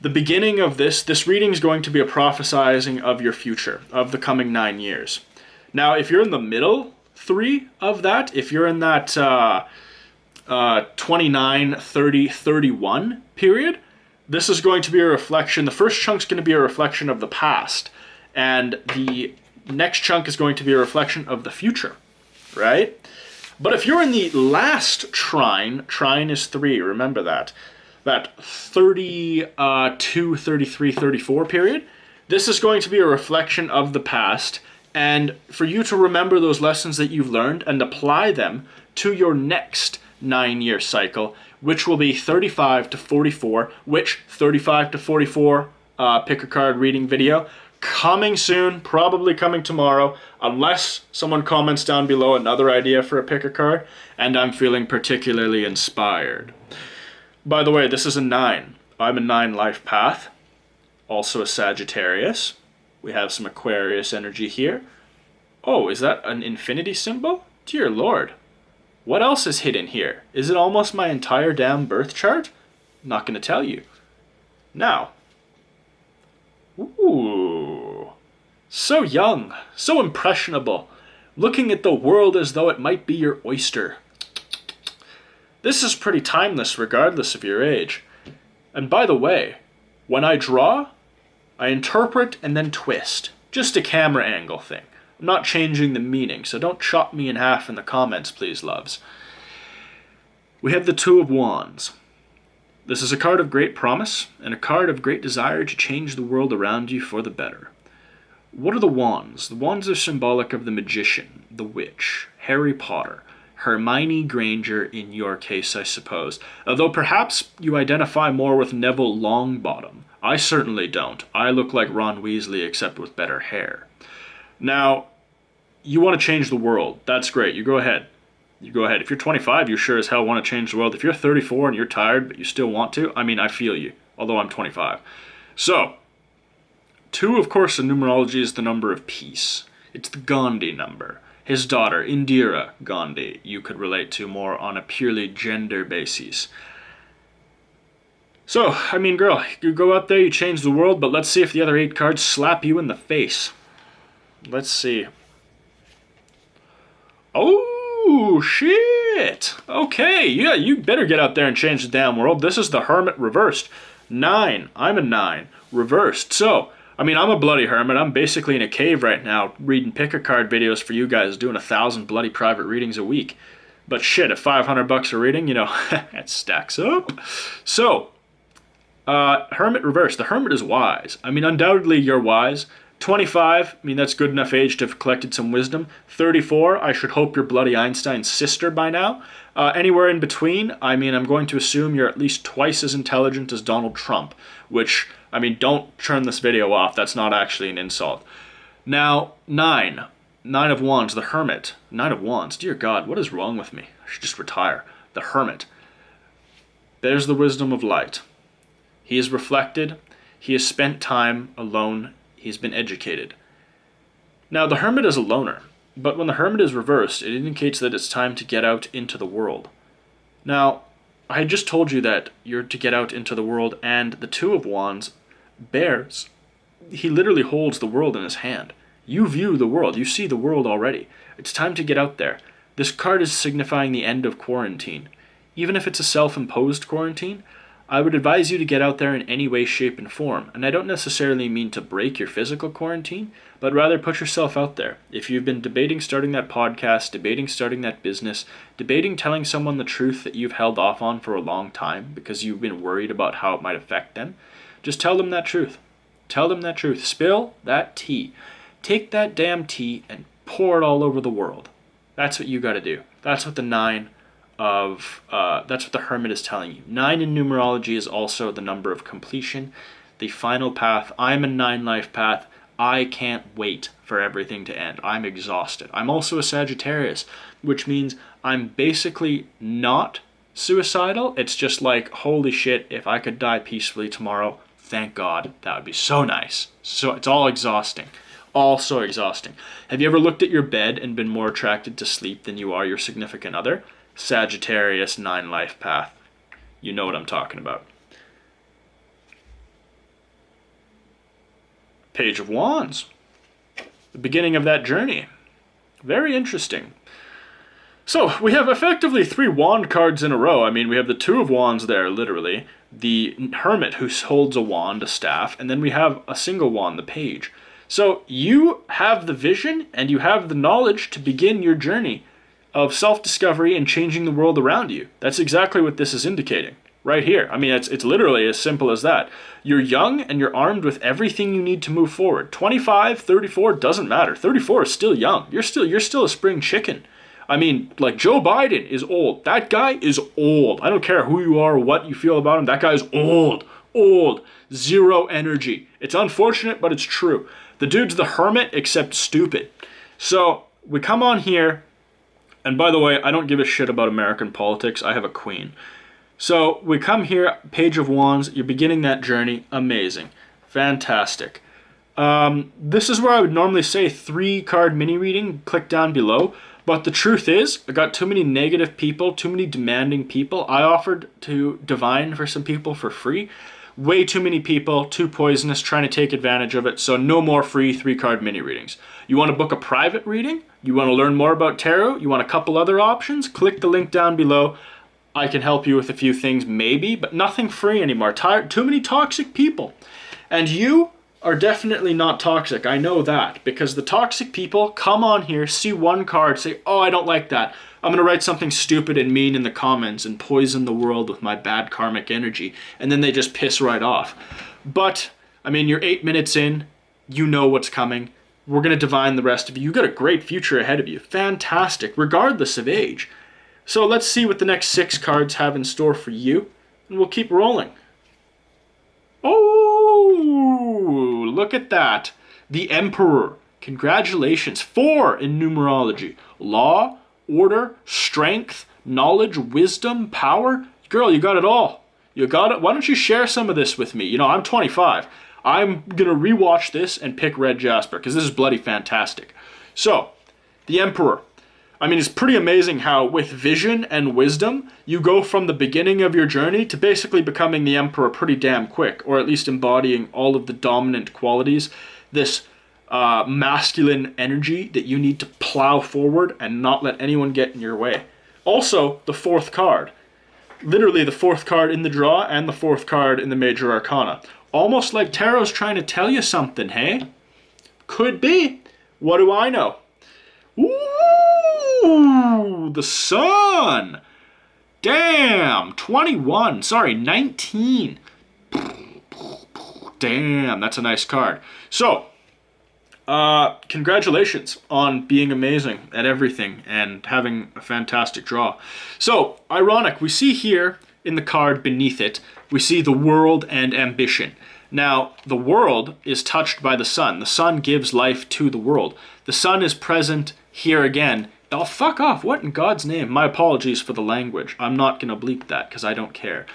Speaker 1: the beginning of this reading is going to be a prophesizing of your future, of the coming 9 years. Now, if you're in the middle 3 of that, if you're in that 29, 30, 31 period, this is going to be a reflection. The first chunk's going to be a reflection of the past, and the next chunk is going to be a reflection of the future, right? But if you're in the last trine is 3, remember that 32, 33, 34 period, this is going to be a reflection of the past, and for you to remember those lessons that you've learned and apply them to your next 9-year cycle, which will be 35 to 44, which 35 to 44 pick a card reading video coming soon, probably coming tomorrow, unless someone comments down below another idea for a pick a card, and I'm feeling particularly inspired. By the way, this is a 9. I'm a 9 life path, also a Sagittarius. We have some Aquarius energy here. Oh, is that an infinity symbol? Dear Lord. What else is hidden here? Is it almost my entire damn birth chart? Not going to tell you. Now. Ooh. So young, so impressionable, looking at the world as though it might be your oyster. This is pretty timeless regardless of your age. And by the way, when I draw, I interpret and then twist. Just a camera angle thing. I'm not changing the meaning, so don't chop me in half in the comments, please, loves. We have the Two of Wands. This is a card of great promise and a card of great desire to change the world around you for the better. What are the wands? The wands are symbolic of the magician, the witch, Harry Potter, Hermione Granger in your case, I suppose. Although perhaps you identify more with Neville Longbottom. I certainly don't. I look like Ron Weasley except with better hair. Now, you want to change the world. That's great. You go ahead. You go ahead. If you're 25, you sure as hell want to change the world. If you're 34 and you're tired but you still want to, I feel you, although I'm 25. So, 2, of course, in numerology is the number of peace. It's the Gandhi number. His daughter, Indira Gandhi, you could relate to more on a purely gender basis. So, girl, you go out there, you change the world, but let's see if the other 8 cards slap you in the face. Let's see. Oh, shit! Okay, yeah, you better get out there and change the damn world. This is the Hermit reversed. 9. I'm a 9. Reversed. So, I'm a bloody hermit. I'm basically in a cave right now, reading pick-a-card videos for you guys, doing 1,000 bloody private readings a week. But shit, at $500 a reading, that stacks up. So, Hermit reversed. The Hermit is wise. Undoubtedly you're wise. 25, that's good enough age to have collected some wisdom. 34, I should hope you're bloody Einstein's sister by now. Anywhere in between, I'm going to assume you're at least twice as intelligent as Donald Trump, which, don't turn this video off. That's not actually an insult. Now, 9. 9 of Wands, the Hermit. 9 of Wands, dear God, what is wrong with me? I should just retire. The Hermit. There's the wisdom of light. He has reflected. He has spent time alone. He's been educated. Now, the Hermit is a loner, but when the Hermit is reversed, it indicates that it's time to get out into the world. Now, I had just told you that you're to get out into the world, and the Two of Wands bears. He literally holds the world in his hand. You view the world. You see the world already. It's time to get out there. This card is signifying the end of quarantine. Even if it's a self-imposed quarantine, I would advise you to get out there in any way, shape, and form. And I don't necessarily mean to break your physical quarantine, but rather put yourself out there. If you've been debating starting that podcast, debating starting that business, debating telling someone the truth that you've held off on for a long time because you've been worried about how it might affect them, just tell them that truth. Tell them that truth. Spill that tea. Take that damn tea and pour it all over the world. That's what you got to do. That's what the 9 that's what the Hermit is telling you. 9 in numerology is also the number of completion. The final path, I'm a 9 life path. I can't wait for everything to end. I'm exhausted. I'm also a Sagittarius, which means I'm basically not suicidal. It's just like, holy shit, if I could die peacefully tomorrow, thank God. That would be so nice. So it's all exhausting. All so exhausting. Have you ever looked at your bed and been more attracted to sleep than you are your significant other? Sagittarius 9 life path. You know what I'm talking about. Page of Wands. The beginning of that journey. Very interesting. So, we have effectively 3 wand cards in a row. I mean, we have the 2 of Wands there, literally. The Hermit, who holds a wand, a staff. And then we have a single wand, the Page. So, you have the vision and you have the knowledge to begin your journey of self-discovery and changing the world around you. That's exactly what this is indicating. Right here. I mean, it's literally as simple as that. You're young and you're armed with everything you need to move forward. 25, 34, doesn't matter. 34 is still young. You're still a spring chicken. I mean, like Joe Biden is old. That guy is old. I don't care who you are or what you feel about him. That guy is old. Old. Zero energy. It's unfortunate, but it's true. The dude's the Hermit, except stupid. So, we come on here, and by the way, I don't give a shit about American politics. I have a queen. So we come here, Page of Wands, you're beginning that journey, amazing, fantastic. This is where I would normally say 3 card mini reading, click down below, but the truth is, I got too many negative people, too many demanding people. I offered to divine for some people for free, way too many people, too poisonous, trying to take advantage of it, so no more free 3 card mini readings. You want to book a private reading? You want to learn more about tarot? You want a couple other options? Click the link down below. I can help you with a few things, maybe, but nothing free anymore. Too many toxic people. And you are definitely not toxic. I know that, because the toxic people come on here, see one card, say, oh, I don't like that. I'm going to write something stupid and mean in the comments and poison the world with my bad karmic energy. And then they just piss right off. But, I mean, you're 8 minutes in. You know what's coming. We're going to divine the rest of you. You've got a great future ahead of you. Fantastic, regardless of age. So let's see what the next 6 cards have in store for you, and we'll keep rolling. Oh, look at that. The Emperor. Congratulations. 4 in numerology. Law, order, strength, knowledge, wisdom, power. Girl, you got it all. You got it. Why don't you share some of this with me? You know, I'm 25. I'm going to rewatch this and pick Red Jasper, because this is bloody fantastic. So, the Emperor. I mean, it's pretty amazing how with vision and wisdom, you go from the beginning of your journey to basically becoming the Emperor pretty damn quick, or at least embodying all of the dominant qualities, this masculine energy that you need to plow forward and not let anyone get in your way. Also, the 4th card. Literally the 4th card in the draw and the 4th card in the Major Arcana. Almost like Tarot's trying to tell you something, hey? Could be. What do I know? Ooh, the Sun. Damn, 21. Sorry, 19. Damn, that's a nice card. So, congratulations on being amazing at everything and having a fantastic draw. So, ironic, we see here in the card beneath it, we see the world and ambition. Now, the world is touched by the sun. The sun gives life to the world. The sun is present here again. Oh, fuck off. What in God's name? My apologies for the language. I'm not going to bleep that because I don't care.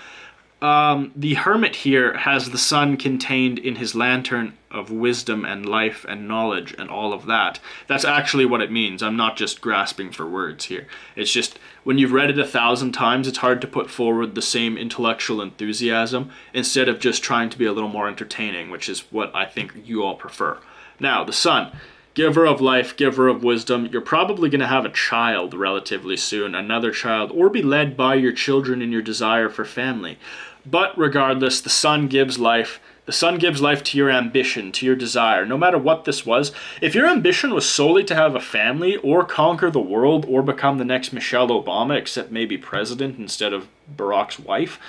Speaker 1: The Hermit here has the sun contained in his lantern of wisdom and life and knowledge and all of that. That's actually what it means. I'm not just grasping for words here. It's just when you've read it 1,000 times, it's hard to put forward the same intellectual enthusiasm instead of just trying to be a little more entertaining, which is what I think you all prefer. Now, the sun. Giver of life, giver of wisdom. You're probably going to have a child relatively soon, another child, or be led by your children in your desire for family. But regardless, the sun gives life. The sun gives life to your ambition, to your desire, no matter what this was. If your ambition was solely to have a family, or conquer the world, or become the next Michelle Obama, except maybe president instead of Barack's wife,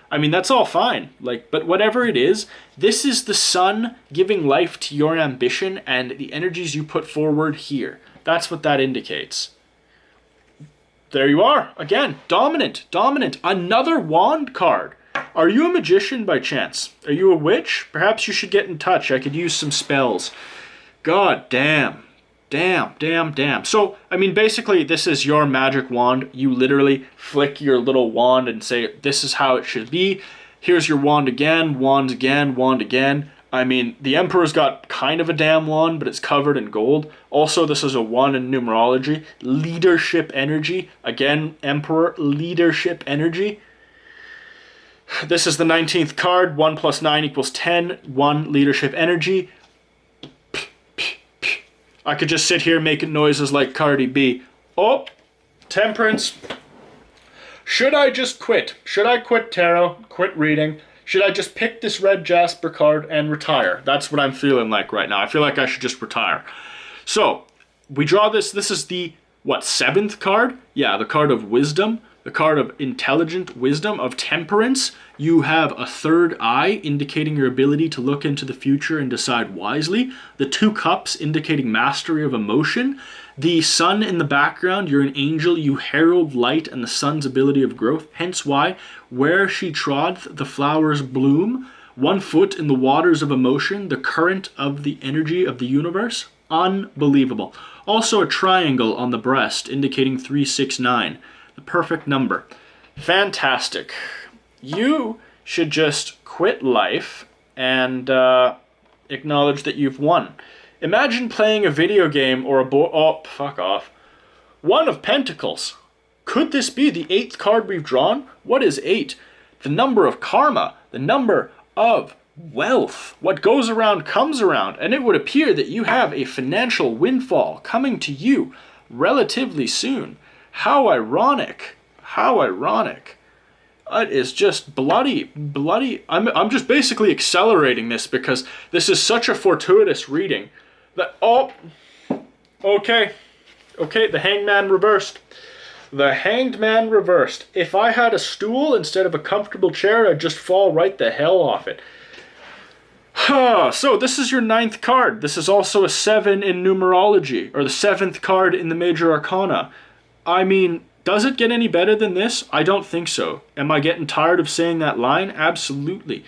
Speaker 1: I mean, that's all fine. But whatever it is, this is the sun giving life to your ambition and the energies you put forward here. That's what that indicates. there you are. Again, dominant, dominant. Another wand card. Are you a magician by chance? Are you a witch? Perhaps you should get in touch. I could use some spells. God damn. Damn, damn, damn. So, I mean, basically, this is your magic wand. You literally flick your little wand and say, this is how it should be. Here's your wand again, wand again, wand again. I mean, the Emperor's got kind of a damn wand, but it's covered in gold. Also, this is a 1 in numerology. Leadership energy. Again, Emperor, leadership energy. This is the 19th card. 1 plus 9 equals 10. 1, leadership energy. I could just sit here making noises like Cardi B. Oh, temperance. Should I just quit? Should I quit tarot? Quit reading? Should I just pick this red Jasper card and retire? That's what I'm feeling like right now. I feel like I should just retire. So, we draw this. This is the, what, 7th card? Yeah, the card of wisdom. The card of intelligent wisdom, of temperance. You have a third eye, indicating your ability to look into the future and decide wisely. The 2 cups, indicating mastery of emotion. The sun in the background, you're an angel. You herald light and the sun's ability of growth. Hence why, where she trod, the flowers bloom. 1 foot in the waters of emotion, the current of the energy of the universe. Unbelievable. Also a triangle on the breast, indicating 369. The perfect number. Fantastic. You should just quit life and acknowledge that you've won. Imagine playing a video game or a board. Oh, fuck off. 1 of Pentacles. Could this be the 8th card we've drawn? What is 8? The number of karma. The number of wealth. What goes around comes around. And it would appear that you have a financial windfall coming to you relatively soon. How ironic. How ironic. It is just bloody. I'm just basically accelerating this because this is such a fortuitous reading. That, oh, okay. Okay, the hangman reversed. The hanged man reversed. If I had a stool instead of a comfortable chair, I'd just fall right the hell off it. So this is your 9th card. This is also a 7 in numerology, or the 7th card in the major arcana. I mean, does it get any better than this? I don't think so. Am I getting tired of saying that line? Absolutely.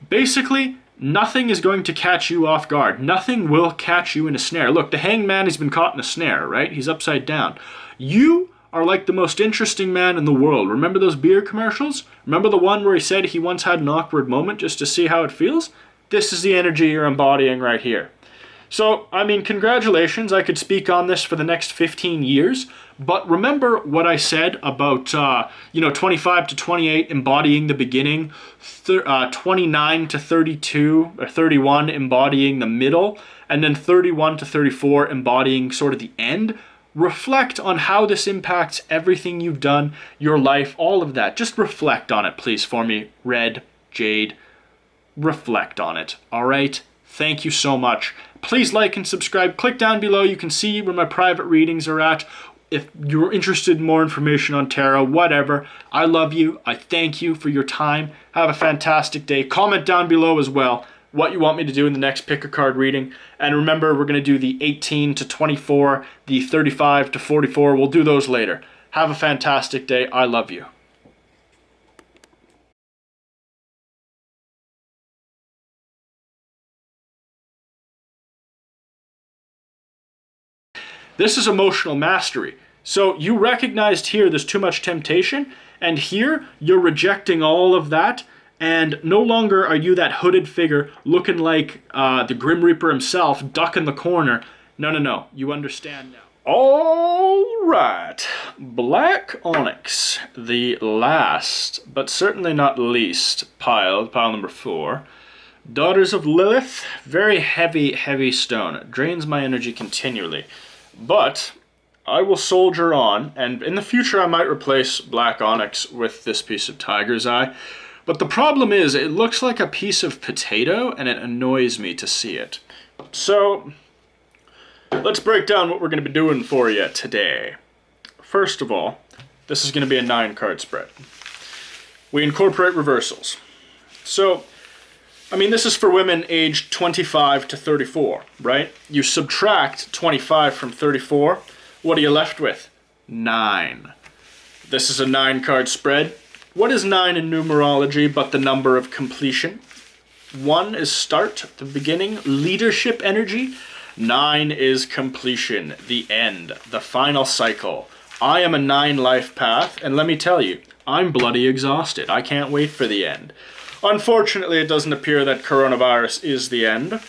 Speaker 1: Basically, nothing is going to catch you off guard. Nothing will catch you in a snare. Look, the hanged man has been caught in a snare, right? He's upside down. You are like the most interesting man in the world. Remember those beer commercials? Remember the one where he said he once had an awkward moment just to see how it feels? This is the energy you're embodying right here. So, I mean, congratulations. I could speak on this for the next 15 years. But remember what I said about, 25 to 28 embodying the beginning, 29 to 32 or 31 embodying the middle, and then 31 to 34 embodying sort of the end. Reflect on how this impacts everything you've done, your life, all of that. Just reflect on it, please, for me. Red, Jade, reflect on it, all right? Thank you so much. Please like and subscribe. Click down below. You can see where my private readings are at. If you're interested in more information on tarot, whatever, I love you. I thank you for your time. Have a fantastic day. Comment down below as well what you want me to do in the next pick a card reading. And remember, we're going to do the 18 to 24, the 35 to 44. We'll do those later. Have a fantastic day. I love you. This is emotional mastery. So you recognized here there's too much temptation, and here you're rejecting all of that, and no longer are you that hooded figure looking like the Grim Reaper himself, duck in the corner. No. You understand now. All right. Black Onyx, the last, but certainly not least, pile number 4. Daughters of Lilith, very heavy, heavy stone. It drains my energy continually. But I will soldier on, and in the future I might replace Black Onyx with this piece of Tiger's Eye. But the problem is, it looks like a piece of potato, and it annoys me to see it. So, let's break down what we're going to be doing for you today. First of all, this is going to be a 9-card spread. We incorporate reversals. So, I mean, this is for women aged 25 to 34, right? You subtract 25 from 34, what are you left with? 9. This is a 9-card spread. What is 9 in numerology but the number of completion? 1 is start, the beginning, leadership energy. 9 is completion, the end, the final cycle. I am a 9 life path, and let me tell you, I'm bloody exhausted. I can't wait for the end. Unfortunately, it doesn't appear that coronavirus is the end.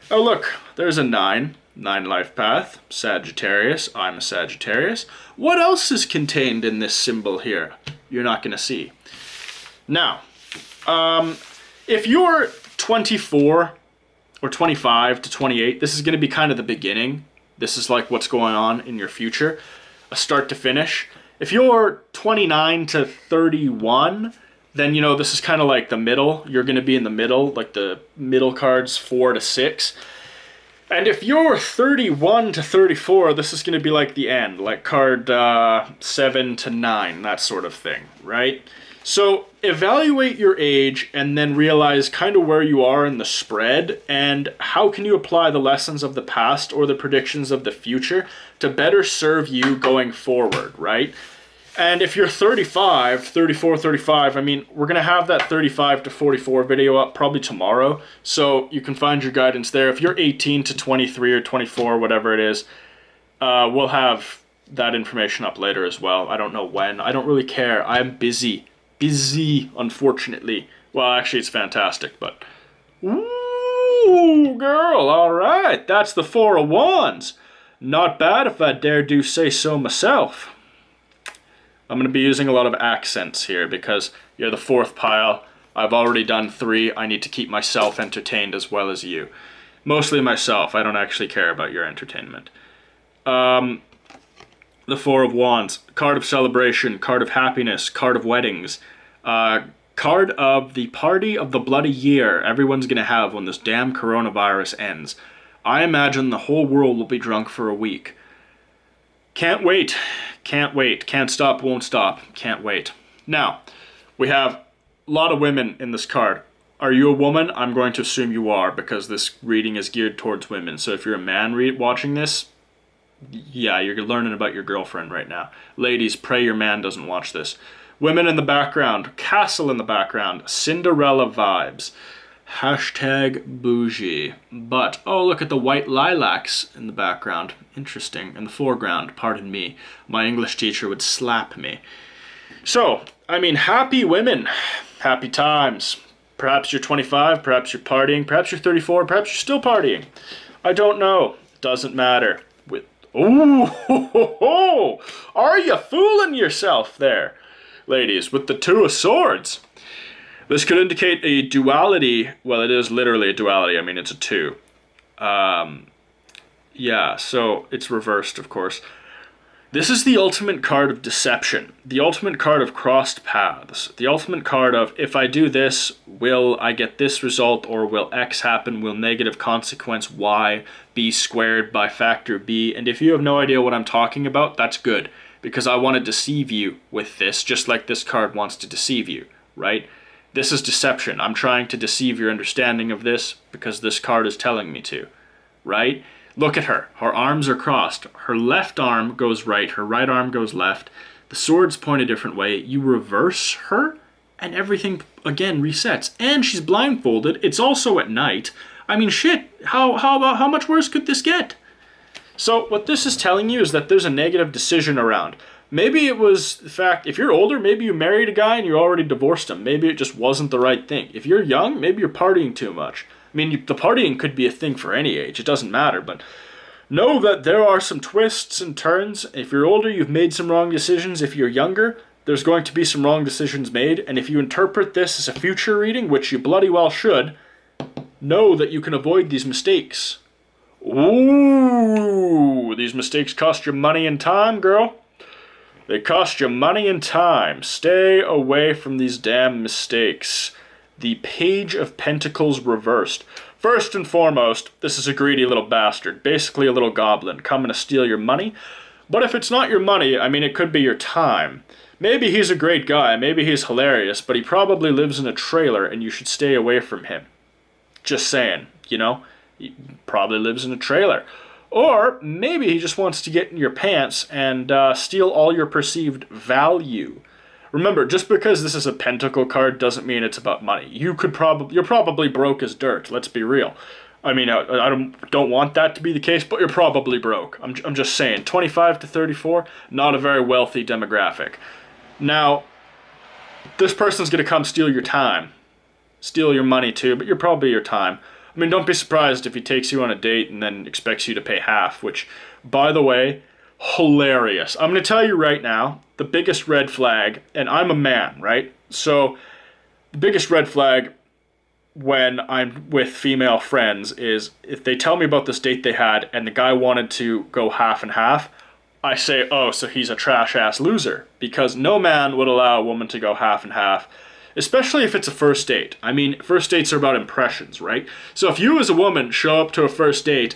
Speaker 1: Oh look, there's a 9 life path, Sagittarius. I'm a Sagittarius. What else is contained in this symbol here? You're not going to see. Now, if you're 24 or 25 to 28, this is going to be kind of the beginning. This is like what's going on in your future, a start to finish. If you're 29 to 31, then, you know, this is kind of like the middle. You're going to be in the middle, like the middle cards 4 to 6. And if you're 31 to 34, this is going to be like the end, like card 7 to 9, that sort of thing, right? So evaluate your age and then realize kind of where you are in the spread and how can you apply the lessons of the past or the predictions of the future to better serve you going forward, right? And if you're 35, 34, 35, I mean, we're going to have that 35 to 44 video up probably tomorrow, so you can find your guidance there. If you're 18 to 23 or 24, whatever it is, we'll have that information up later as well. I don't know when. I don't really care. I'm busy, unfortunately. Well, actually, it's fantastic, but... Ooh, girl, all right. That's the 4 of Wands. Not bad if I dare do say so myself. I'm going to be using a lot of accents here because you're the 4th pile. I've already done 3. I need to keep myself entertained as well as you. Mostly myself. I don't actually care about your entertainment. The 4 of Wands. Card of celebration. Card of happiness. Card of weddings. Card of the party of the bloody year everyone's going to have when this damn coronavirus ends. I imagine the whole world will be drunk for a week. Can't wait. Can't wait. Can't stop, won't stop. Can't wait. Now, we have a lot of women in this card. Are you a woman? I'm going to assume you are because this reading is geared towards women. So if you're a man watching this, yeah, you're learning about your girlfriend right now. Ladies, pray your man doesn't watch this. Women in the background. Castle in the background. Cinderella vibes. Hashtag bougie. But, oh, look at the white lilacs in the background. Interesting. In the foreground, pardon me. My English teacher would slap me. So, I mean, happy women. Happy times. Perhaps you're 25, perhaps you're partying, perhaps you're 34, perhaps you're still partying. I don't know. Doesn't matter. Ooh, ho, ho, ho. Are you fooling yourself there, ladies, with the 2 of Swords? This could indicate a duality. Well, it is literally a duality. I mean, it's a 2. Yeah, so it's reversed, of course. This is the ultimate card of deception. The ultimate card of crossed paths. The ultimate card of, if I do this, will I get this result, or will X happen? Will negative consequence Y be squared by factor B? And if you have no idea what I'm talking about, that's good, because I want to deceive you with this, just like this card wants to deceive you, right? This is deception. I'm trying to deceive your understanding of this because this card is telling me to, right? Look at her. Her arms are crossed. Her left arm goes right. Her right arm goes left. The swords point a different way. You reverse her and everything, again, resets. And she's blindfolded. It's also at night. I mean, shit, how much worse could this get? So what this is telling you is that there's a negative decision around. Maybe it was the fact, if you're older, maybe you married a guy and you already divorced him. Maybe it just wasn't the right thing. If you're young, maybe you're partying too much. I mean, the partying could be a thing for any age. It doesn't matter, but know that there are some twists and turns. If you're older, you've made some wrong decisions. If you're younger, there's going to be some wrong decisions made. And if you interpret this as a future reading, which you bloody well should, know that you can avoid these mistakes. Ooh, these mistakes cost you money and time, girl. They cost you money and time. Stay away from these damn mistakes. The Page of Pentacles reversed. First and foremost, this is a greedy little bastard. Basically a little goblin coming to steal your money. But if it's not your money, I mean, it could be your time. Maybe he's a great guy. Maybe he's hilarious. But he probably lives in a trailer and you should stay away from him. Just saying, you know? He probably lives in a trailer. Or maybe he just wants to get in your pants and steal all your perceived value. Remember, just because this is a pentacle card doesn't mean it's about money. You're probably broke as dirt. Let's be real. I mean, I don't want that to be the case, but you're probably broke. I'm just saying, 25 to 34, not a very wealthy demographic. Now, this person's gonna come steal your time, steal your money too, but you're probably your time. I mean, don't be surprised if he takes you on a date and then expects you to pay half, which, by the way, hilarious. I'm going to tell you right now, the biggest red flag, and I'm a man, right? So, the biggest red flag when I'm with female friends is if they tell me about this date they had and the guy wanted to go half and half, I say, oh, so he's a trash-ass loser. Because no man would allow a woman to go half and half, especially if it's a first date. I mean, first dates are about impressions, right? So if you as a woman show up to a first date,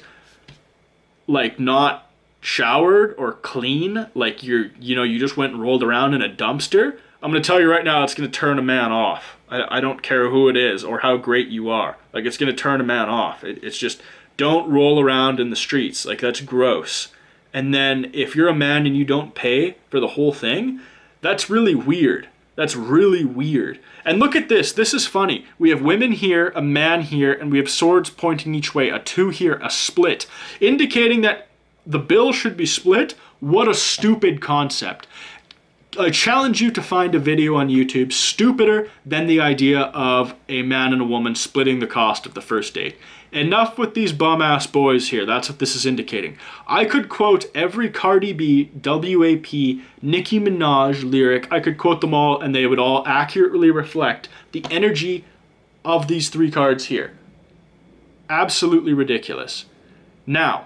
Speaker 1: like, not showered or clean, like you just went and rolled around in a dumpster, I'm going to tell you right now, it's going to turn a man off. I don't care who it is or how great you are. Like, it's going to turn a man off. It's just, don't roll around in the streets. Like, that's gross. And then if you're a man and you don't pay for the whole thing, that's really weird. That's really weird. And look at this. This is funny. We have women here, a man here, and we have swords pointing each way. A 2 here, a split. Indicating that the bill should be split. What a stupid concept. I challenge you to find a video on YouTube stupider than the idea of a man and a woman splitting the cost of the first date. Enough with these bum-ass boys here. That's what this is indicating. I could quote every Cardi B, WAP, Nicki Minaj lyric. I could quote them all and they would all accurately reflect the energy of these 3 cards here. Absolutely ridiculous. Now,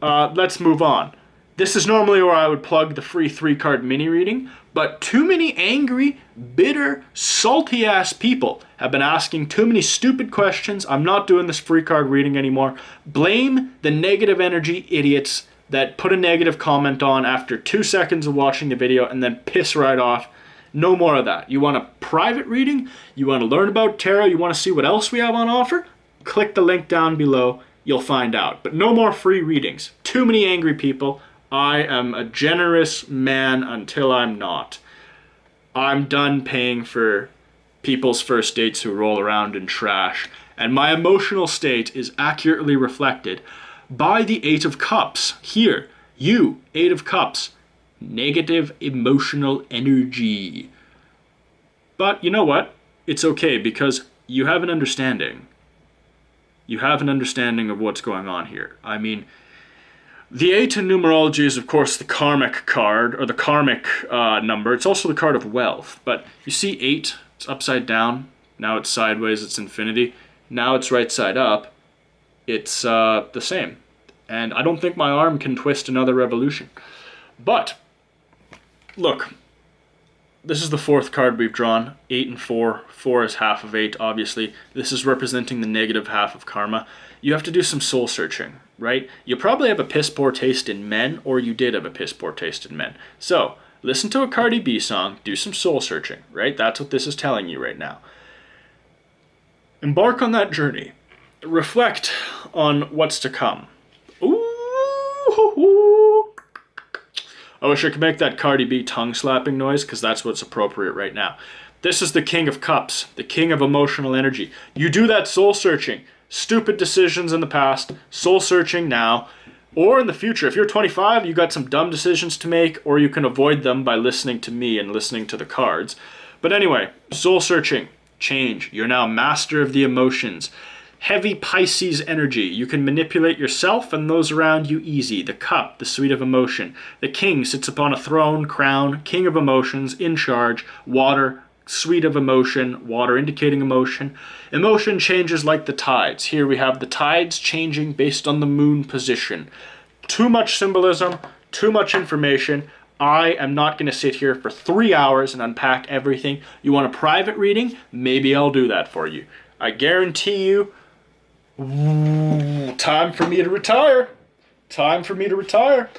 Speaker 1: let's move on. This is normally where I would plug the free 3-card mini reading, but too many angry, bitter, salty-ass people have been asking too many stupid questions. I'm not doing this free card reading anymore. Blame the negative energy idiots that put a negative comment on after 2 seconds of watching the video and then piss right off. No more of that. You want a private reading? You want to learn about tarot? You want to see what else we have on offer? Click the link down below. You'll find out. But no more free readings. Too many angry people. I am a generous man until I'm not. I'm done paying for people's first dates who roll around in trash. And my emotional state is accurately reflected by the 8 of Cups. Here, you, 8 of Cups. Negative emotional energy. But you know what? It's okay because you have an understanding. You have an understanding of what's going on here. I mean, the 8 in numerology is, of course, the karmic card, or the karmic number. It's also the card of wealth. But you see 8, it's upside down. Now it's sideways, it's infinity. Now it's right side up. It's the same. And I don't think my arm can twist another revolution. But, look, this is the 4th card we've drawn. 8 and 4. 4 is half of 8, obviously. This is representing the negative half of karma. You have to do some soul searching, right? You probably have a piss poor taste in men, or you did have a piss poor taste in men. So, listen to a Cardi B song, do some soul searching, right? That's what this is telling you right now. Embark on that journey. Reflect on what's to come. Ooh. I wish I could make that Cardi B tongue slapping noise, because that's what's appropriate right now. This is the King of Cups, the King of emotional energy. You do that soul searching. Stupid decisions in the past, soul searching now, or in the future. If you're 25, you got some dumb decisions to make, or you can avoid them by listening to me and listening to the cards. But anyway, soul searching, change. You're now master of the emotions. Heavy Pisces energy. You can manipulate yourself and those around you easy. The cup, the suite of emotion. The king sits upon a throne, crown, king of emotions, in charge, water, suite of emotion, water indicating emotion. Emotion changes like the tides. Here we have the tides changing based on the moon position. Too much symbolism, too much information. I am not going to sit here for 3 hours and unpack everything. You want a private reading? Maybe I'll do that for you. I guarantee you, time for me to retire. Time for me to retire.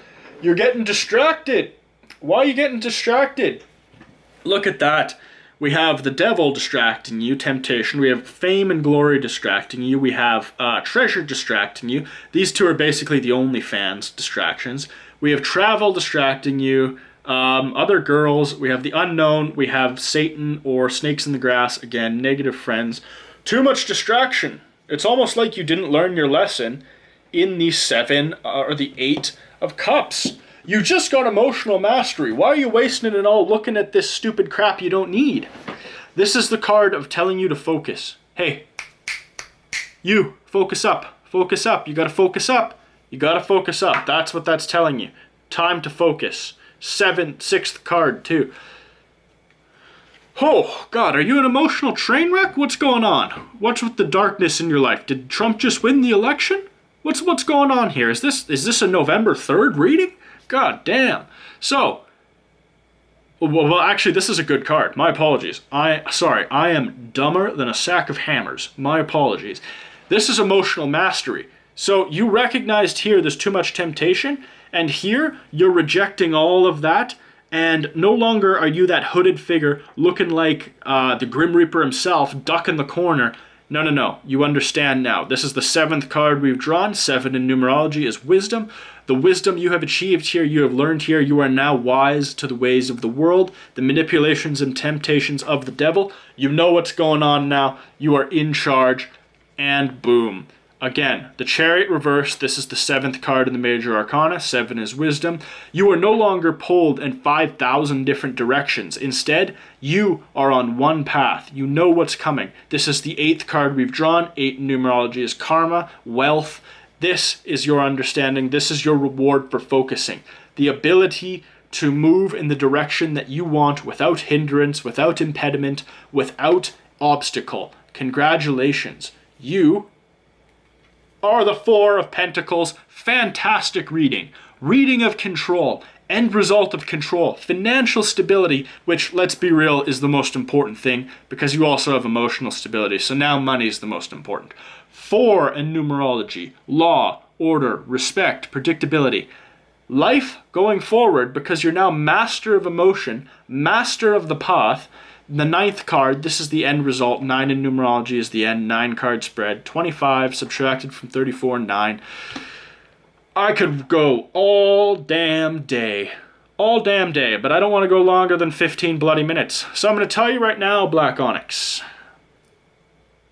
Speaker 1: You're getting distracted. Why are you getting distracted? Look at that. We have the devil distracting you, temptation. We have fame and glory distracting you. We have treasure distracting you. These two are basically the OnlyFans distractions. We have travel distracting you. Other girls. We have the unknown. We have Satan or snakes in the grass. Again, negative friends. Too much distraction. It's almost like you didn't learn your lesson in the 7 or the 8 of cups. You just got emotional mastery. Why are you wasting it all looking at this stupid crap you don't need? This is the card of telling you to focus. Hey, you, focus up. Focus up. You gotta focus up. You gotta focus up. That's what that's telling you. Time to focus. 6th card, too. Oh, God, are you an emotional train wreck? What's going on? What's with the darkness in your life? Did Trump just win the election? What's going on here? Is this a November 3rd reading? God damn. So, well, actually, this is a good card. My apologies. I am dumber than a sack of hammers. My apologies. This is emotional mastery. So you recognized here there's too much temptation, and here you're rejecting all of that, and no longer are you that hooded figure looking like the Grim Reaper himself, duck in the corner. No. You understand now. This is the 7th card we've drawn. 7 in numerology is wisdom. The wisdom you have achieved here, you have learned here, you are now wise to the ways of the world, the manipulations and temptations of the devil. You know what's going on now. You are in charge. And boom. Again, the Chariot reversed. This is the 7th card in the Major Arcana. 7 is wisdom. You are no longer pulled in 5,000 different directions. Instead, you are on one path. You know what's coming. This is the 8th card we've drawn. 8 in numerology is karma, wealth. This is your understanding. This is your reward for focusing. The ability to move in the direction that you want without hindrance, without impediment, without obstacle. Congratulations. You are the 4 of Pentacles. Fantastic reading. Reading of control. End result of control. Financial stability, which, let's be real, is the most important thing because you also have emotional stability. So now money is the most important. 4 in numerology. Law, order, respect, predictability. Life going forward because you're now master of emotion, master of the path. The 9th card, this is the end result. 9 in numerology is the end. 9 card spread. 25 subtracted from 34, 9. I could go all damn day. All damn day, but I don't want to go longer than 15 bloody minutes. So I'm going to tell you right now, Black Onyx.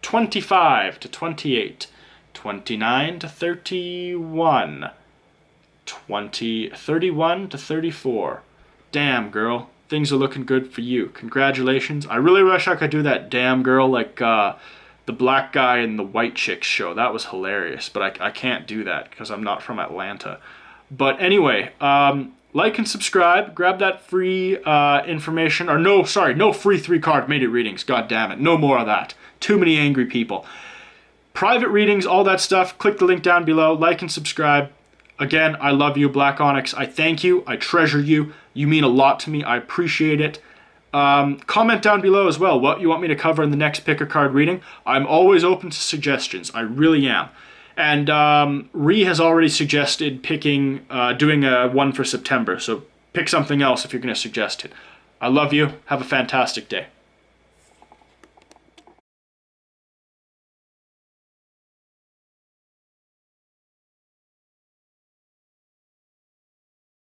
Speaker 1: 25 to 28. 29 to 31. 31 to 34. Damn, girl. Things are looking good for you. Congratulations. I really wish I could do that damn girl like the black guy in the White Chicks show. That was hilarious, but I can't do that because I'm not from Atlanta. But anyway, like and subscribe. Grab that free information. Or no free 3-card made it readings. God damn it. No more of that. Too many angry people. Private readings, all that stuff. Click the link down below. Like and subscribe. Again, I love you, Black Onyx. I thank you. I treasure you. You mean a lot to me. I appreciate it. Comment down below as well what you want me to cover in the next pick a card reading. I'm always open to suggestions. I really am. And Ree has already suggested picking, doing a one for September. So pick something else if you're going to suggest it. I love you. Have a fantastic day.